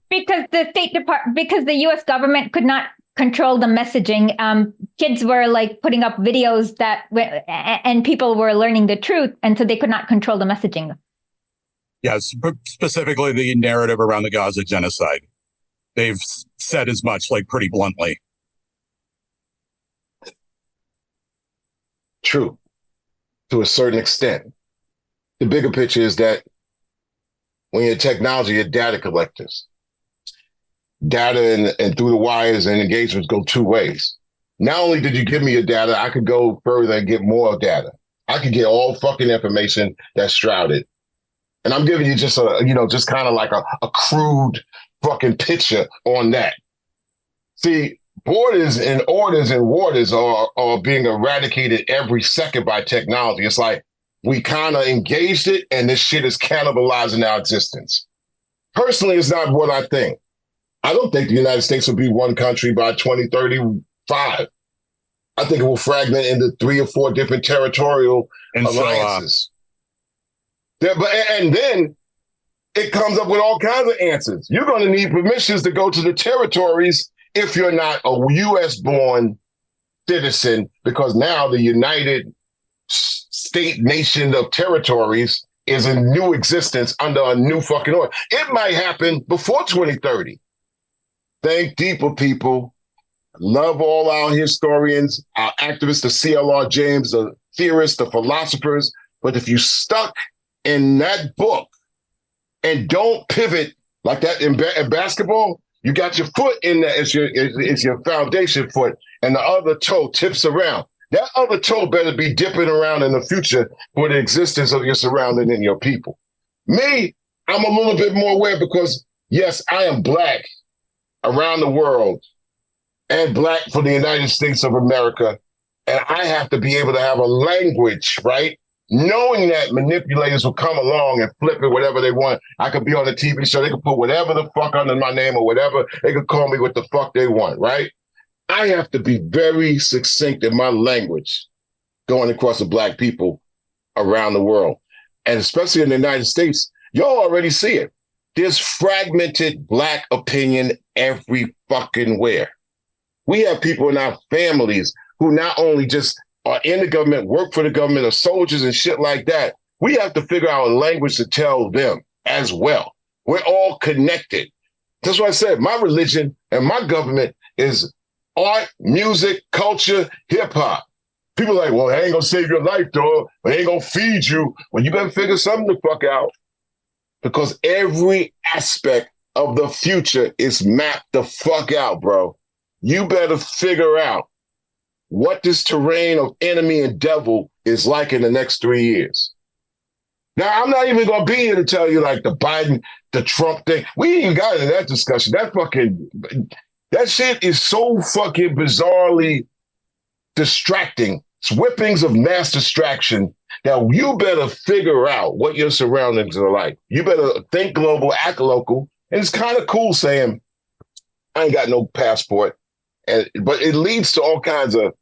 Because the U.S. government could not control the messaging. Kids were like putting up videos and people were learning the truth, and so they could not control the messaging. Yes, specifically the narrative around the Gaza genocide. They've said as much, like pretty bluntly. True, to a certain extent. The bigger picture is that when you're technology, you're data collectors. Data and through the wires and engagements go two ways. Not only did you give me your data, I could go further and get more data. I could get all fucking information that's shrouded. And I'm giving you just just kind of like a crude fucking picture on that. See, borders and orders and waters are being eradicated every second by technology. It's like we kind of engaged it and this shit is cannibalizing our existence. Personally, it's not what I think. I don't think the United States will be one country by 2035. I think it will fragment into 3 or 4 different territorial alliances. And then it comes up with all kinds of answers. You're going to need permissions to go to the territories if you're not a U.S.-born citizen, because now the United State nation of territories is in new existence under a new fucking order. It might happen before 2030. Think deeper, people. Love all our historians, our activists, the CLR James, the theorists, the philosophers. But if you stuck in that book and don't pivot like that in basketball, you got your foot in there. It's your foundation foot, and the other toe tips around. That other toe better be dipping around in the future for the existence of your surrounding and your people. Me, I'm a little bit more aware because, yes, I am Black around the world and Black for the United States of America. And I have to be able to have a language, right? Knowing that manipulators will come along and flip it whatever they want. I could be on a TV show. They could put whatever the fuck under my name or whatever. They could call me what the fuck they want, right? I have to be very succinct in my language going across the Black people around the world. And especially in the United States, y'all already see it. There's fragmented Black opinion every fucking where. We have people in our families who not only just are in the government, work for the government, are soldiers and shit like that. We have to figure out a language to tell them as well. We're all connected. That's why I said my religion and my government is art, music, culture, hip hop. People are like, well, I ain't gonna save your life, dog. I ain't gonna feed you. Well, you better figure something the fuck out. Because every aspect of the future is mapped the fuck out, bro. You better figure out what this terrain of enemy and devil is like in the next 3 years. Now, I'm not even going to be here to tell you like the Biden, the Trump thing. We ain't even got into that discussion. That shit is so fucking bizarrely distracting. It's whippings of mass distraction that you better figure out what your surroundings are like. You better think global, act local. And it's kind of cool saying, I ain't got no passport. But it leads to all kinds of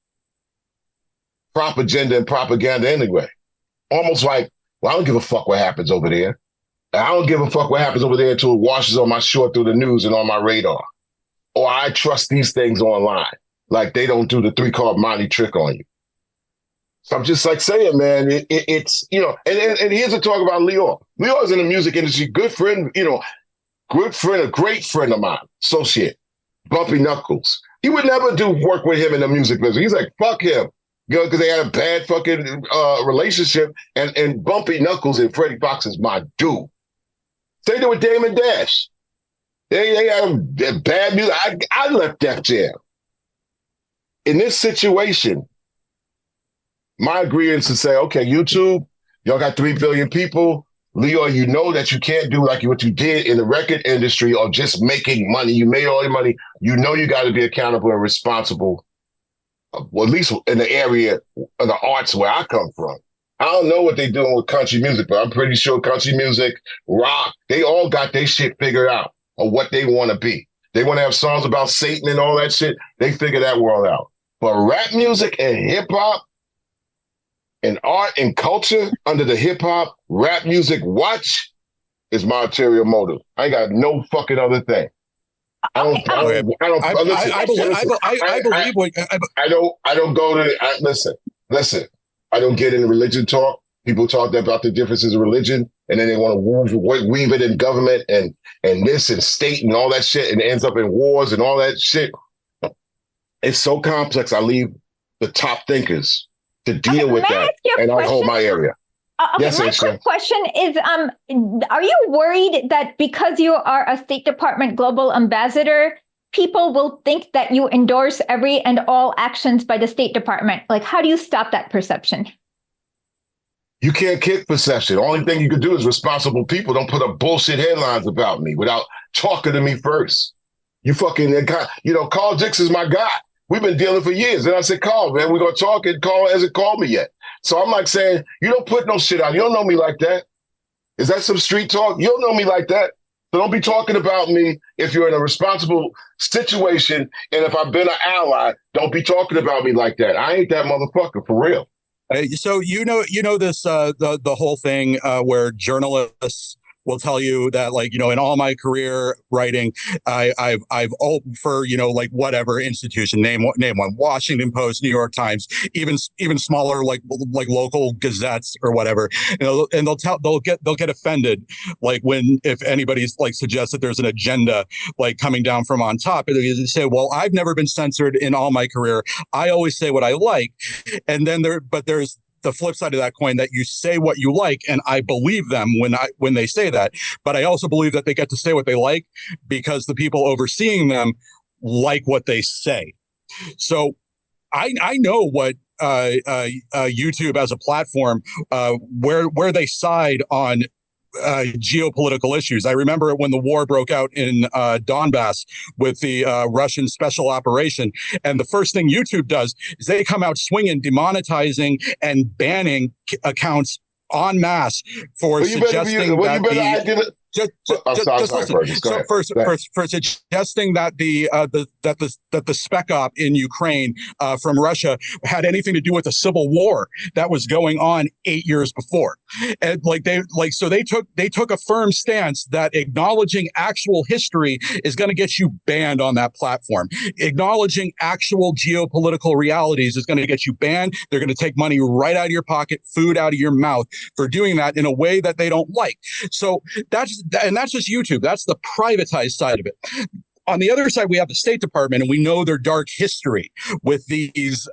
propaganda and propaganda anyway. Almost like, well, I don't give a fuck what happens over there. I don't give a fuck what happens over there until it washes on my shore through the news and on my radar. Or I trust these things online. Like they don't do the 3-card Monte trick on you. So I'm just like saying, man, it's, you know, and here's a talk about Leo. Leo is in the music industry, good friend, you know, good friend, a great friend of mine, associate, Bumpy Knuckles. He would never do work with him in the music business. He's like, fuck him. You know, because they had a bad fucking relationship. And Bumpy Knuckles and Freddie Fox is my dude. Same thing with Damon Dash. They had bad music. I left Def Jam. In this situation, my agreement is to say, okay, YouTube, y'all got 3 billion people. Leo, you know that you can't do like what you did in the record industry of just making money. You made all your money. You know you got to be accountable and responsible, well, at least in the area of the arts where I come from. I don't know what they're doing with country music, but I'm pretty sure country music, rock, they all got their shit figured out of what they want to be. They want to have songs about Satan and all that shit. They figure that world out. But rap music and hip hop, and art and culture under the hip hop rap music watch is my ulterior motive. I ain't got no fucking other thing. I don't go to, listen, I don't get into religion talk. People talk about the differences of religion and then they want to weave it in government and this and state and all that shit and it ends up in wars and all that shit. It's so complex. I leave the top thinkers to deal with that, and I'll hold my area. Yes, my quick question is, are you worried that because you are a State Department global ambassador, people will think that you endorse every and all actions by the State Department? Like, how do you stop that perception? You can't kick perception. The only thing you can do is responsible people don't put up bullshit headlines about me without talking to me first. You fucking, you know, Carl Dix is my guy. We've been dealing for years. And I said, Carl, man, we're going to talk. And Carl hasn't called me yet. So I'm like saying, you don't put no shit out. You don't know me like that. Is that some street talk? You don't know me like that. So don't be talking about me if you're in a responsible situation. And if I've been an ally, don't be talking about me like that. I ain't that motherfucker for real. So you know this the whole thing where journalists will tell you that, like, you know, in all my career writing, I've all for, you know, like whatever institution, name one, Washington Post, New York Times, even smaller like local gazettes or whatever, you know, and they'll get offended, like if anybody's like suggests that there's an agenda like coming down from on top, and they say, well, I've never been censored in all my career. I always say what I like, and then there's the flip side of that coin, that you say what you like, and I believe them when they say that. But I also believe that they get to say what they like because the people overseeing them like what they say. So I know what YouTube as a platform, where they side on geopolitical issues. I remember when the war broke out in Donbass with the Russian special operation, and the first thing YouTube does is they come out swinging, demonetizing and banning accounts en masse for suggesting Sorry, listen. Fergus. Go So ahead. for suggesting that the spec op in Ukraine from Russia had anything to do with the civil war that was going on 8 years before, and they took a firm stance that acknowledging actual history is going to get you banned on that platform. Acknowledging actual geopolitical realities is going to get you banned. They're going to take money right out of your pocket, food out of your mouth for doing that in a way that they don't like. So that's just YouTube. That's the privatized side of it. On the other side, we have the State Department, and we know their dark history with these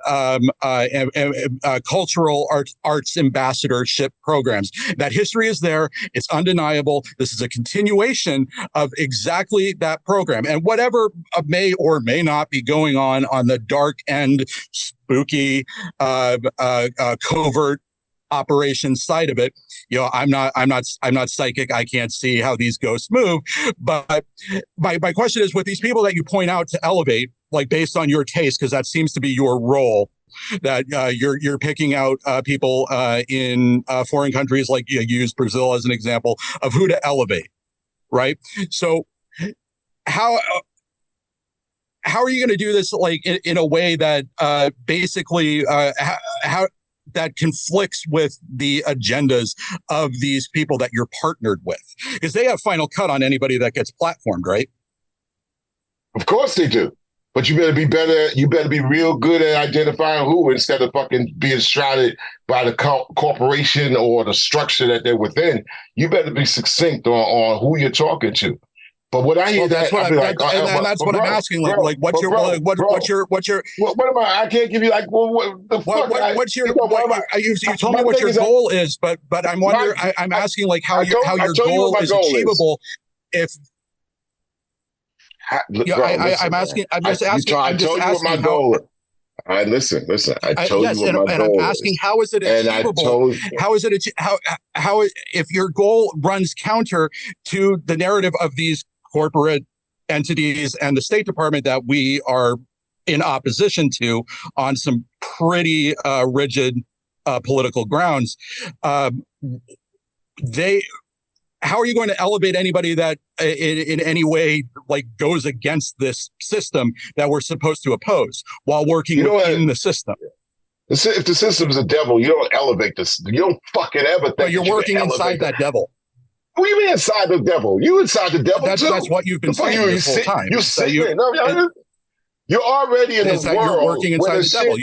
cultural arts ambassadorship programs. That history is there. It's undeniable. This is a continuation of exactly that program. And whatever may or may not be going on the dark end, spooky, covert operation side of it, I'm not psychic. I can't see how these ghosts move. But my question is, with these people that you point out to elevate, like based on your taste, because that seems to be your role, that you're picking out people in foreign countries, like you use Brazil as an example of who to elevate, right? So how are you going to do this, like in a way that basically how that conflicts with the agendas of these people that you're partnered with? Because they have final cut on anybody that gets platformed, right? Of course they do. But you better be better. You better be real good at identifying who, instead of fucking being shrouded by the corporation or the structure that they're within. You better be succinct on who you're talking to. But what I hear, that's what I'm asking. What am I? I can't give you like what the fuck. You told me what your goal is, but I'm wondering. I'm asking like how your goal is achievable. If I'm asking. I'm just asking. I told you what my goal is. I listen. I told you what my goal is. And I'm asking, how is it achievable? How is it how if your goal runs counter to the narrative of these corporate entities and the State Department that we are in opposition to on some pretty rigid political grounds, how are you going to elevate anybody that in any way like goes against this system that we're supposed to oppose while working within the system? If the system's a devil, you don't elevate this. You don't fucking ever think. But you're working inside that devil. What do you mean inside the devil? You inside the devil too. That's what you've been saying this whole time. You're sitting. You're already in the world. You're working inside the devil.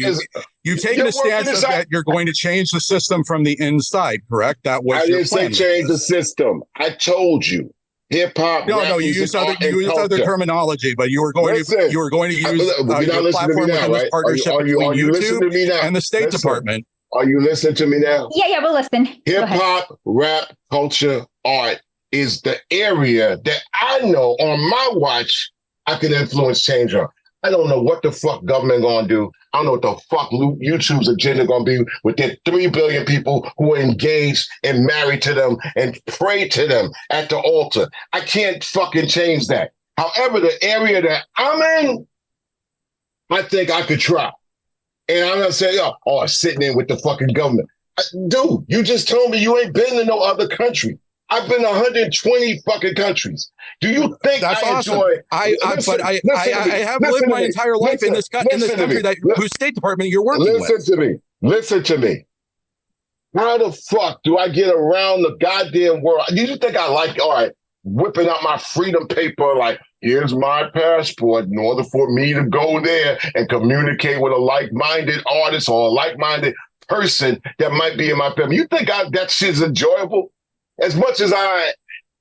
You've taken a stance that you're going to change the system from the inside, correct? That was your plan. I didn't say change the system. I told you. Hip hop. No, you used other terminology, but you were going to use your platform within this partnership between YouTube and the State Department. Are you listening to me now? Yeah, we'll listen. Hip hop, rap, culture, art is the area that I know on my watch I can influence change on. I don't know what the fuck government gonna do. I don't know what the fuck YouTube's agenda gonna be with their 3 billion people who are engaged and married to them and pray to them at the altar. I can't fucking change that. However, the area that I'm in, I think I could try. And I'm not saying, sitting in with the fucking government. Dude, you just told me you ain't been to no other country. I've been to 120 fucking countries. Do you think that's I awesome? enjoy? I have lived my entire life in this country whose State Department you're working with. Listen to me. How the fuck do I get around the goddamn world? Do you think I like, whipping out my freedom paper like, here's my passport in order for me to go there and communicate with a like-minded artist or a like-minded person that might be in my family? You think that shit's enjoyable? As much as I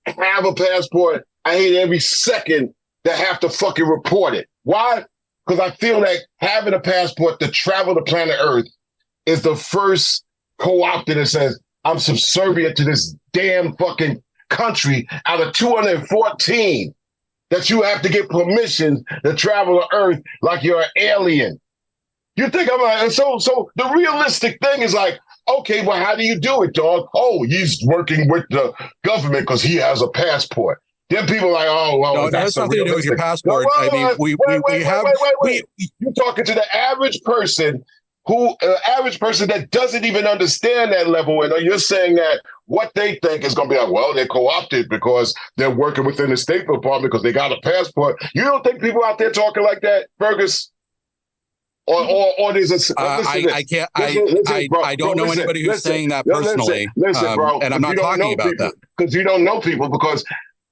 have a passport, I hate every second that I have to fucking report it. Why? Because I feel like having a passport to travel the planet Earth is the first co-opted that says, I'm subservient to this damn fucking country out of 214 that you have to get permission to travel to Earth like you're an alien. You think I'm like, so the realistic thing is like, okay, well, how do you do it, dog? Oh, he's working with the government because he has a passport. Then people are like, oh, well, no, that's nothing to do with your passport. You're talking to the average person that doesn't even understand that level. And you're saying that, what they think is going to be like, well, they're co-opted because they're working within the State Department because they got a passport. You don't think people out there talking like that, Fergus? Or there's a I can't I don't know anybody who's saying that personally. Listen, bro, and I'm not talking about that because you don't know people. Because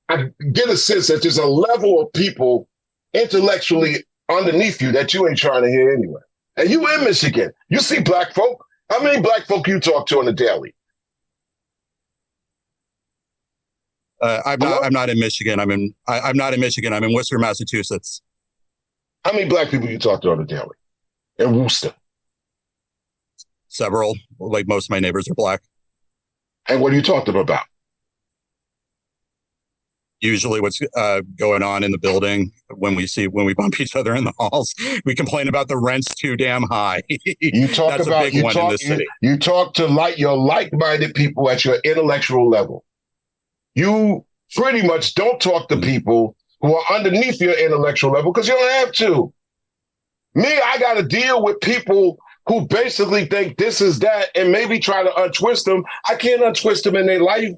I get a sense that there's a level of people intellectually underneath you that you ain't trying to hear anyway. And you in Michigan, you see black folk. How many black folk you talk to on the daily? I'm not in Michigan. I'm not in Michigan. I'm in Worcester, Massachusetts. How many black people you talk to on the daily? In Worcester? Several. Like most of my neighbors are black. And what do you talk to them about? Usually what's going on in the building when we bump each other in the halls. We complain about the rent's too damn high. You talk That's about a big one in this city. You talk to your like-minded people at your intellectual level. You pretty much don't talk to people who are underneath your intellectual level because you don't have to. Me, I got to deal with people who basically think this is that and maybe try to untwist them. I can't untwist them in their life,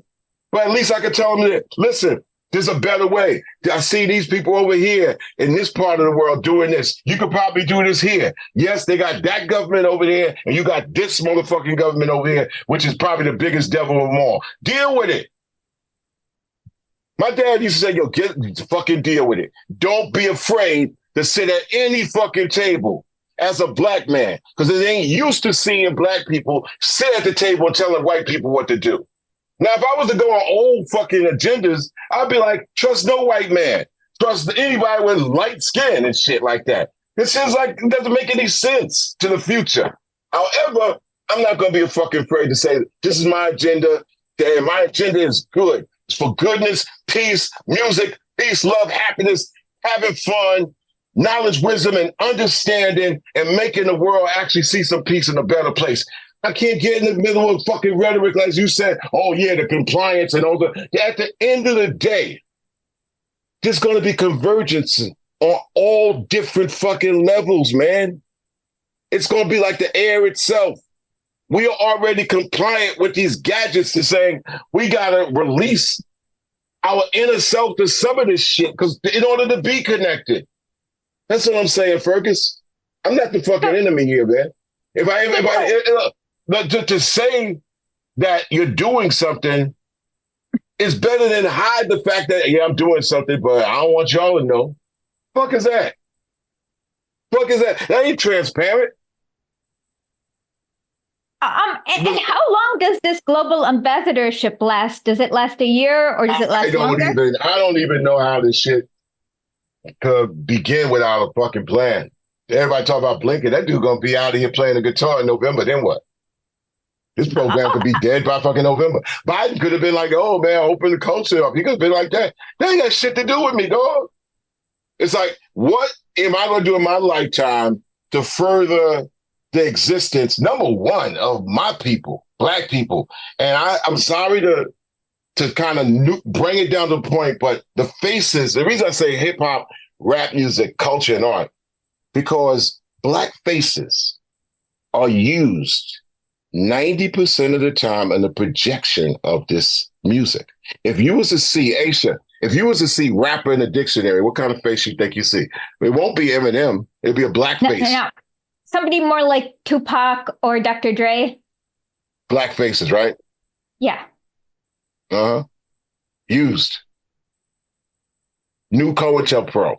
but at least I can tell them that, listen, there's a better way. I see these people over here in this part of the world doing this. You could probably do this here. Yes, they got that government over there, and you got this motherfucking government over here, which is probably the biggest devil of them all. Deal with it. My dad used to say, fucking deal with it. Don't be afraid to sit at any fucking table as a black man, because it ain't used to seeing black people sit at the table and telling white people what to do. Now, if I was to go on old fucking agendas, I'd be like, trust no white man. Trust anybody with light skin and shit like that. It seems like it doesn't make any sense to the future. However, I'm not going to be fucking afraid to say, this is my agenda, and my agenda is good. It's for goodness, peace, music, peace, love, happiness, having fun, knowledge, wisdom, and understanding, and making the world actually see some peace in a better place. I can't get in the middle of fucking rhetoric, as you said, oh yeah, the compliance and all the. At the end of the day, there's going to be convergence on all different fucking levels, man. It's going to be like the air itself. We are already compliant with these gadgets to saying we got to release our inner self to some of this shit because in order to be connected. That's what I'm saying, Fergus. I'm not the fucking enemy here, man. To say that you're doing something is better than hide the fact that, yeah, I'm doing something, but I don't want y'all to know. Fuck is that? Fuck is that? That ain't transparent. And how long does this global ambassadorship last? Does it last a year or does it last longer? I don't even know how this shit could begin without a fucking plan. Everybody talk about Blinken. That dude gonna be out of here playing the guitar in November. Then what? This program could be dead by fucking November. Biden could have been like, oh man, open the culture up. He could have been like that. That ain't got shit to do with me, dog. It's like, what am I gonna do in my lifetime to further the existence, number one, of my people, black people? And I'm sorry to kind of bring it down to the point, but the faces, the reason I say hip hop, rap music, culture, and art, because black faces are used 90% of the time in the projection of this music. If you was to see, Aisha, if you was to see rapper in the dictionary, what kind of face you think you see? It won't be Eminem. It'll be a black face. No. Somebody more like Tupac or Dr. Dre. Black faces, right? Yeah. Uh-huh. Used. New COINTELPRO.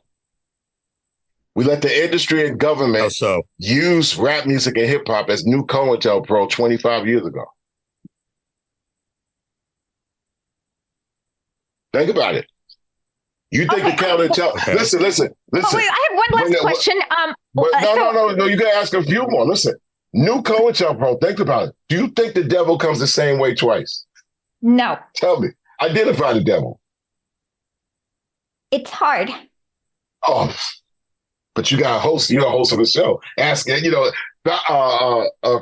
We let the industry and government use rap music and hip hop as new COINTELPRO 25 years ago. Think about it. You think the COINTELPRO? Okay. Listen. Oh, wait, I have one last question. No. You gotta ask a few more. Listen, new COINTELPRO. Think about it. Do you think the devil comes the same way twice? No. Tell me. Identify the devil. It's hard. Oh, but you got a host. You're a host of the show.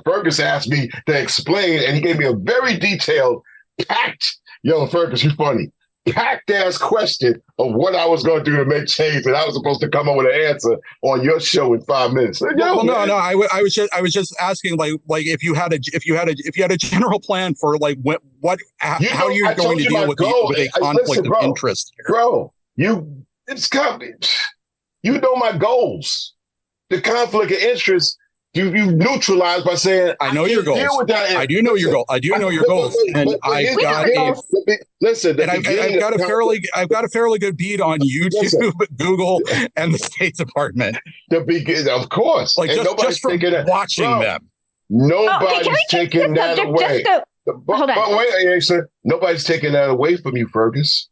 Fergus asked me to explain, and he gave me a very detailed, packed. Yo, Fergus, you're funny. packed ass question of what I was going to do to make change, and I was supposed to come up with an answer on your show in 5 minutes. No. I was just asking, like if you had a general plan for like how you're going to deal with a conflict of interest here. Bro. You know my goals. The conflict of interest. You neutralize by saying I know your goals. I do know your goal. I do know your goals, and I've got a fairly good beat on YouTube, Google, and the State Department. Of course, like just from watching them. Nobody's taking that away. Hold on. Wait, nobody's taking that away from you, Fergus.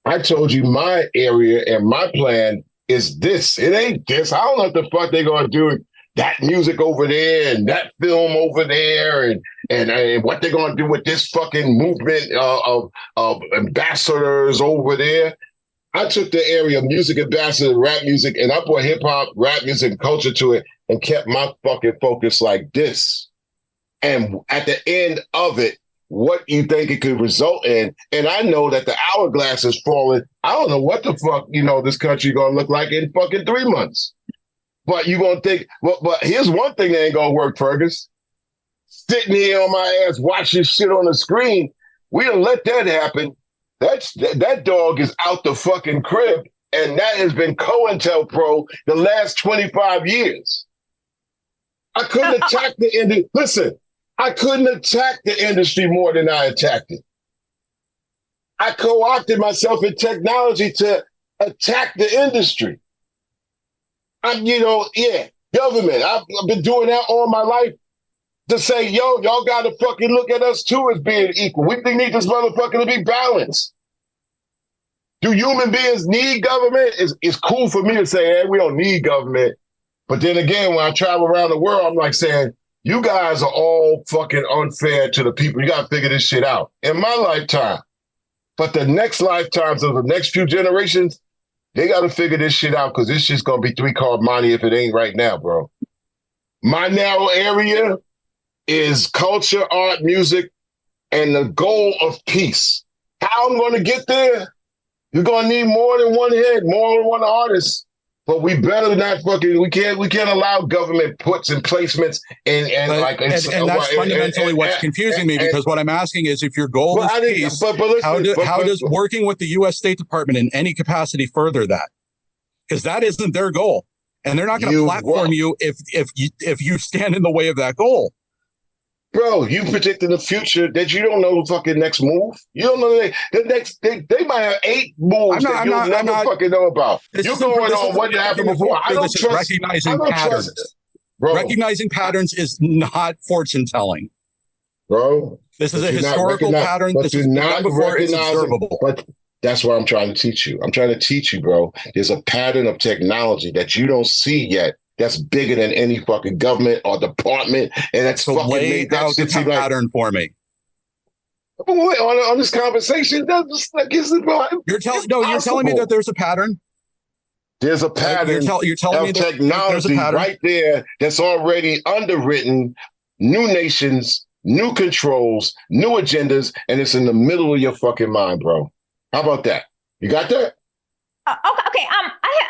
I told you my area and my plan is this. It ain't this. I don't know what the fuck they're gonna do. That music over there and that film over there and what they're going to do with this fucking movement of ambassadors over there. I took the area of music ambassador, rap music, and I brought hip hop, rap music, and culture to it and kept my fucking focus like this. And at the end of it, what you think it could result in. And I know that the hourglass is falling. I don't know what the fuck, this country going to look like in fucking 3 months. But you gonna think, but here's one thing that ain't gonna work, Fergus. Sitting here on my ass watching shit on the screen, we don't let that happen. That dog is out the fucking crib, and that has been COINTELPRO the last 25 years. I couldn't attack the industry. Listen, I couldn't attack the industry more than I attacked it. I co-opted myself in technology to attack the industry. Government. I've been doing that all my life to say, y'all got to fucking look at us too as being equal. We need this motherfucker to be balanced. Do human beings need government? It's cool for me to say, hey, we don't need government. But then again, when I travel around the world, I'm like saying, you guys are all fucking unfair to the people. You got to figure this shit out. In my lifetime. But the next lifetimes of the next few generations, they got to figure this shit out because this shit's going to be 3-card money if it ain't right now, bro. My narrow area is culture, art, music, and the goal of peace. How I'm going to get there? You're going to need more than one head, more than one artist. But we better not fucking, we can't allow government puts and placements and that's fundamentally what's confusing me, because what I'm asking is if your goal is peace, how does working with the U.S. State Department in any capacity further that? Because that isn't their goal. And they're not going to platform you if you stand in the way of that goal. Bro, you predicted the future that you don't know the fucking next move. You don't know they might have 8 moves that you'll never fucking know about. You're going on what happened before. I don't trust recognizing patterns. Recognizing patterns is not fortune telling. Bro. This is a historical pattern. This is not before it's observable. But that's what I'm trying to teach you. I'm trying to teach you, bro. There's a pattern of technology that you don't see yet. That's bigger than any fucking government or department, and that's so fucking lay out the pattern for me. On this conversation, you're telling me that there's a pattern. There's a pattern. You're telling me technology there's a pattern right there that's already underwritten. New nations, new controls, new agendas, and it's in the middle of your fucking mind, bro. How about that? You got that? Okay.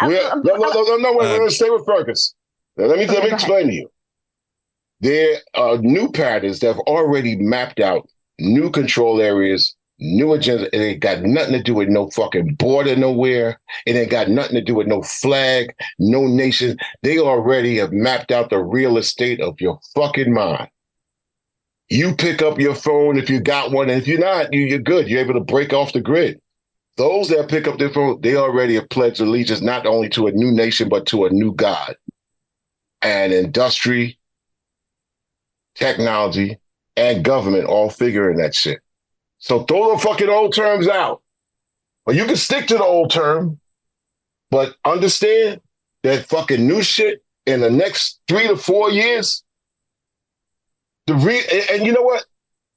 Let's stay with Fergus. Now, let me explain to you. There are new patterns that have already mapped out new control areas, new agendas. It ain't got nothing to do with no fucking border nowhere. It ain't got nothing to do with no flag, no nation. They already have mapped out the real estate of your fucking mind. You pick up your phone if you got one, and if you're not, you're good. You're able to break off the grid. Those that pick up their phone, they already have pledged allegiance not only to a new nation, but to a new God. And industry, technology, and government all figuring that shit. So throw the fucking old terms out. Well, you can stick to the old term, but understand that fucking new shit in the next 3 to 4 years. And you know what?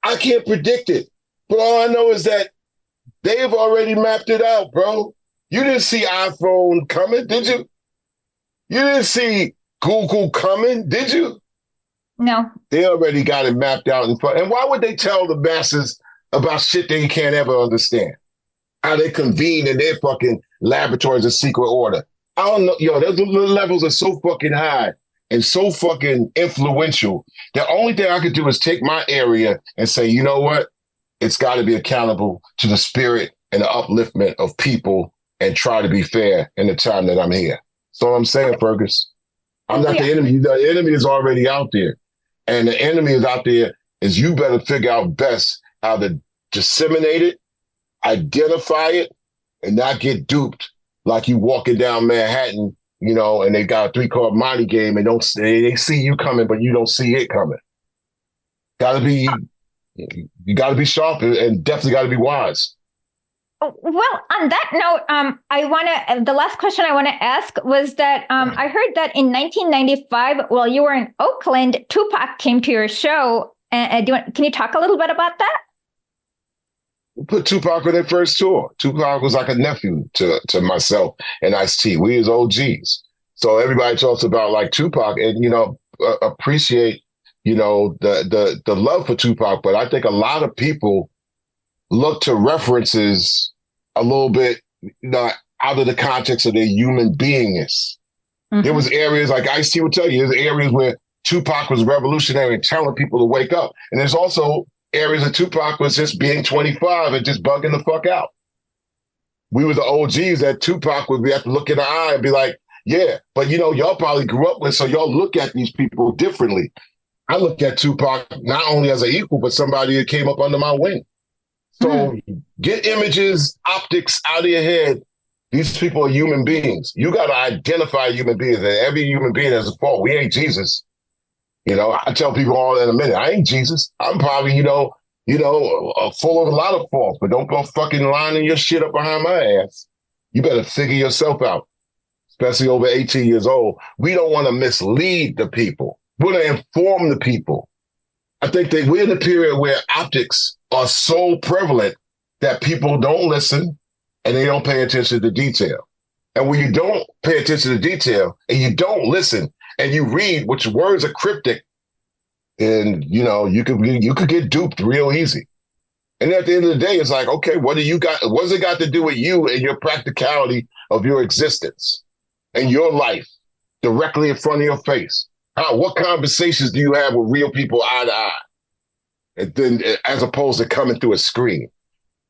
I can't predict it. But all I know is that they've already mapped it out, bro. You didn't see iPhone coming, did you? You didn't see Google coming, did you? No. They already got it mapped out in front. And why would they tell the masses about shit they can't ever understand? how they convene in their fucking laboratories of secret order. I don't know, those levels are so fucking high and so fucking influential. The only thing I could do is take my area and say, you know what? It's got to be accountable to the spirit and the upliftment of people and try to be fair in the time that I'm here. That's all I'm saying, Fergus. I'm not the enemy. The enemy is already out there. And the enemy is out there is you better figure out best how to disseminate it, identify it, and not get duped like you walking down Manhattan, and they got a 3-card Monte game and they see you coming, but you don't see it coming. You gotta be sharp and definitely gotta be wise. Well, on that note, the last question I want to ask was that I heard that in 1995, while you were in Oakland, Tupac came to your show. Can you talk a little bit about that? We put Tupac on their first tour. Tupac was like a nephew to myself and Ice-T. We was OGs. So everybody talks about like Tupac and, appreciate, the love for Tupac. But I think a lot of people look to references a little bit out of the context of their human beingness. Mm-hmm. There was areas like Ice-T would tell you, there's areas where Tupac was revolutionary and telling people to wake up. And there's also areas that Tupac was just being 25 and just bugging the fuck out. We were the OGs that Tupac would have to look in the eye and be like, yeah, but y'all probably grew up with, so y'all look at these people differently. I look at Tupac not only as an equal, but somebody that came up under my wing. So get images, optics out of your head. These people are human beings. You got to identify human beings, and every human being has a fault. We ain't Jesus. I tell people all in a minute, I ain't Jesus. I'm probably, full of a lot of faults, but don't go fucking lining your shit up behind my ass. You better figure yourself out, especially over 18 years old. We don't want to mislead the people. We want to inform the people. I think that we're in a period where optics are so prevalent that people don't listen and they don't pay attention to detail. And when you don't pay attention to detail and you don't listen and you read which words are cryptic, and you could get duped real easy. And at the end of the day, it's like, okay, what do you got? What's it got to do with you and your practicality of your existence and your life directly in front of your face? What conversations do you have with real people eye to eye? And then, as opposed to coming through a screen.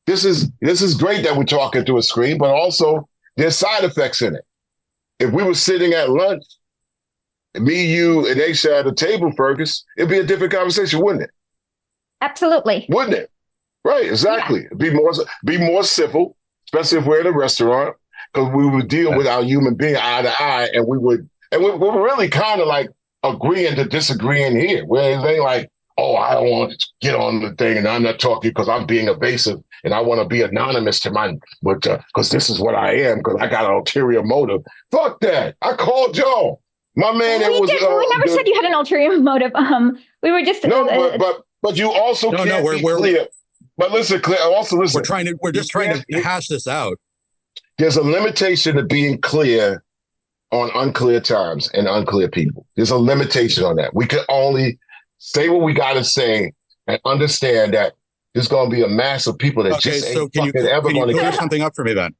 This is great that we're talking through a screen, but also there's side effects in it. If we were sitting at lunch, me, you, and Aisha at a table, Fergus, it'd be a different conversation, wouldn't it? Absolutely. Wouldn't it? Right, exactly. Yeah. Be more civil, especially if we're in a restaurant, because we would deal with our human being eye to eye, and we're really kind of like agreeing to disagreeing here. Where they like, oh, I don't want to get on the thing, and I'm not talking because I'm being evasive, and I want to be anonymous because this is what I am, because I got an ulterior motive. Fuck that! I called y'all. My man, we never said you had an ulterior motive. We were just but you also can't be clear. But listen, Claire. Also listen. We're just trying to hash this out. There's a limitation to being clear on unclear times and unclear people. There's a limitation on that. We can only say what we got to say and understand that there's going to be a mass of people that ain't fucking ever going to clear something up for me then?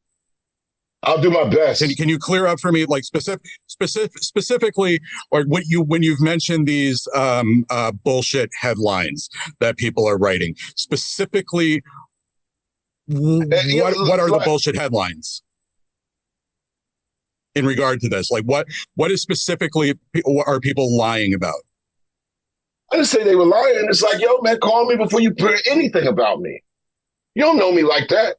I'll do my best. Can you clear up for me, like specifically, or when you've mentioned these bullshit headlines that people are writing, specifically, what are the bullshit headlines in regard to this? Like, what is specifically are people lying about? I didn't say they were lying. It's like, yo, man, call me before you put anything about me. You don't know me like that.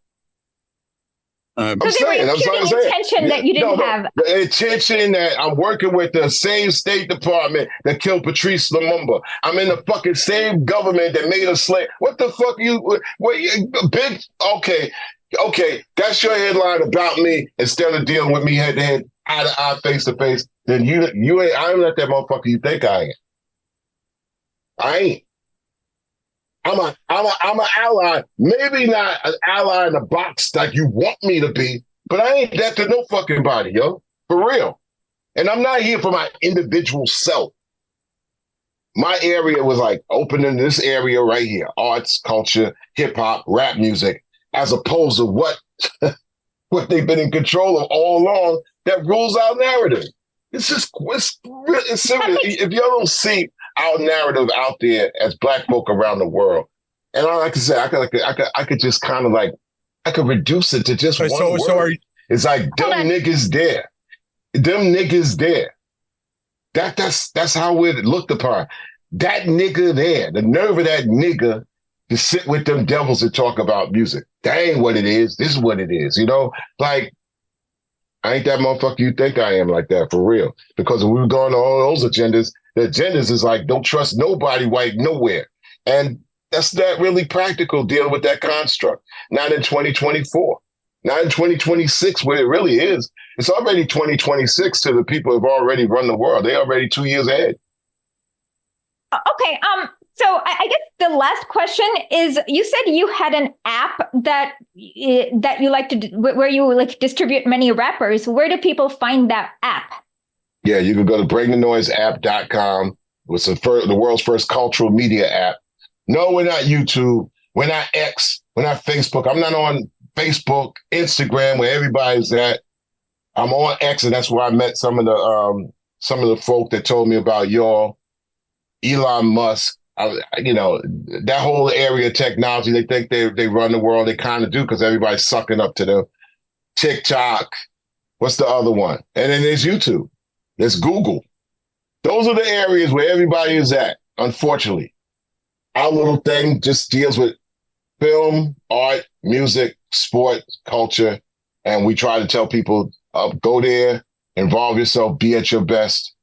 I'm saying intention that you didn't have. The intention that I'm working with the same State Department that killed Patrice Lumumba. I'm in the fucking same government that made us slave. What the fuck big? Okay, that's your headline about me. Instead of dealing with me head to head, eye to eye, face to face, then you ain't. I'm not that motherfucker you think I am. I ain't. I'm an ally, maybe not an ally in a box like you want me to be, but I ain't that to no fucking body, yo, for real. And I'm not here for my individual self. My area was like opening this area right here, arts, culture, hip hop, rap music. as opposed to what what they've been in control of all along that rules our narrative. It's just it's serious. If you don't see our narrative out there as Black folk around the world, and like I said, I could just kind of like I could reduce it to just one word. So it's like them niggas there, them niggas there. That's how it looked upon. That nigga there, the nerve of that nigga to sit with them devils and talk about music. That ain't what it is. This is what it is. You know, like. I ain't that motherfucker you think I am like that, for real. Because when we were going to all those agendas, the agendas is like, don't trust nobody white nowhere. And that's not really practical dealing with that construct. Not in 2024. Not in 2026, where it really is. It's already 2026 to the people who have already run the world. They're already 2 years ahead. Okay. So I guess the last question is, you said you had an app that you like to where you like distribute many rappers. Where do people find that app? Yeah, you can go to bringthenoiseapp.com. It's the world's first cultural media app. No, we're not YouTube. We're not X. We're not Facebook. I'm not on Facebook, Instagram, where everybody's at. I'm on X, and that's where I met some of the folk that told me about y'all. Elon Musk. That whole area of technology, they think they run the world. They kind of do because everybody's sucking up to them. TikTok. What's the other one? And then there's YouTube. There's Google. Those are the areas where everybody is at, unfortunately. Our little thing just deals with film, art, music, sport, culture. And we try to tell people, go there, involve yourself, be at your best.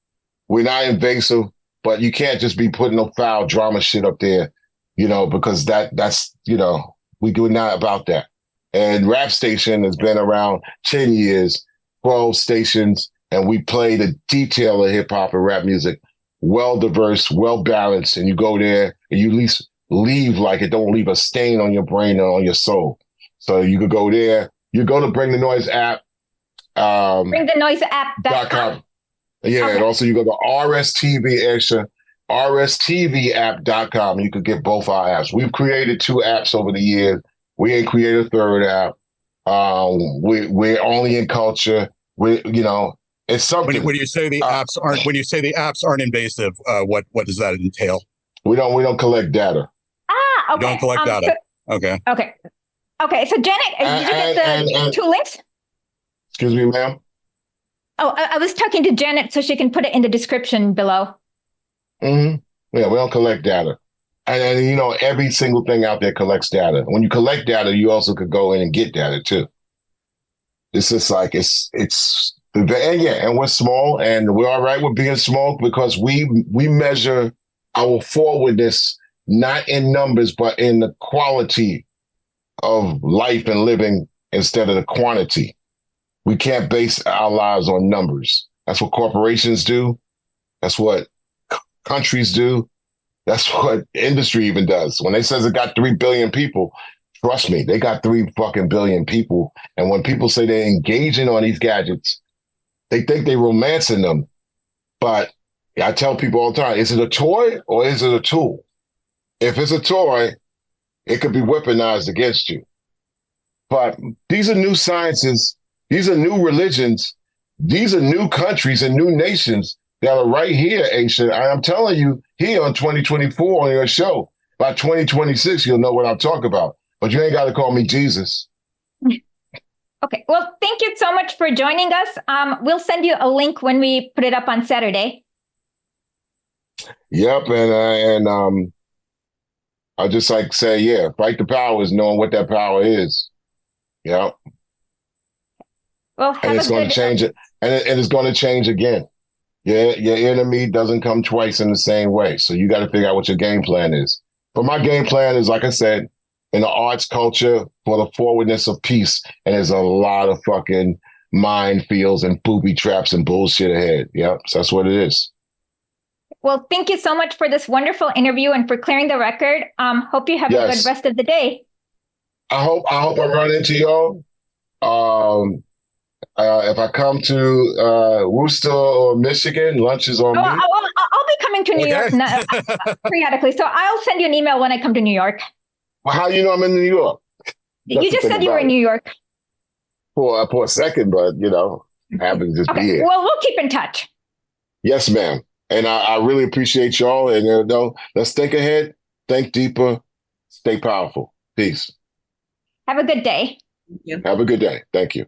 We're not invasive. But you can't just be putting no foul drama shit up there, because that's we're not about that. And Rap Station has been around 10 years, 12 stations, and we play the detail of hip hop and rap music, well diverse, well balanced, and you go there and you at least leave like it don't leave a stain on your brain or on your soul. So you could go there. You go to Bring the Noise app. BringTheNoiseApp.com. Yeah, okay. And also you go to RSTVapp.com. You could get both our apps. We've created 2 apps over the years. We ain't created a 3rd app. We're only in culture. It's something. When you say the apps aren't invasive, what does that entail? We don't collect data. Okay. You don't collect data. Okay. So Janet, did you get the 2 links? Excuse me, ma'am. Oh, I was talking to Janet so she can put it in the description below. Mm-hmm. Yeah, we don't collect data. And every single thing out there collects data. When you collect data, you also could go in and get data too. It's just like, and we're small, and we're all right with being small because we measure our forwardness not in numbers, but in the quality of life and living instead of the quantity. We can't base our lives on numbers. That's what corporations do. That's what countries do. That's what industry even does. When they says it got 3 billion people, trust me, they got 3 fucking billion people. And when people say they're engaging on these gadgets, they think they're romancing them. But I tell people all the time, is it a toy or is it a tool? If it's a toy, it could be weaponized against you. But these are new sciences. These are new religions. These are new countries and new nations that are right here, Aisha. I'm telling you, here on 2024 on your show, by 2026, you'll know what I'm talking about. But you ain't got to call me Jesus. Okay. Well, thank you so much for joining us. We'll send you a link when we put it up on Saturday. Yep. And I just like to say, fight the power is knowing what that power is. Yep. Well, and it's going to change it, and it's going to change again. Your enemy doesn't come twice in the same way, so you got to figure out what your game plan is. But my game plan is, like I said, in the arts culture for the forwardness of peace, and there's a lot of fucking minefields and booby traps and bullshit ahead. Yep, so that's what it is. Well, thank you so much for this wonderful interview and for clearing the record. Hope you have a good rest of the day. I hope I run into y'all. If I come to Worcester or Michigan, lunch is on me. I'll be coming to New York periodically, so I'll send you an email when I come to New York. Well, how do you know I'm in New York? You just said you were in New York. For a second, but happen to just be here. Well, we'll keep in touch. Yes, ma'am. And I really appreciate y'all. And let's think ahead, think deeper, stay powerful. Peace. Have a good day. Have a good day. Thank you.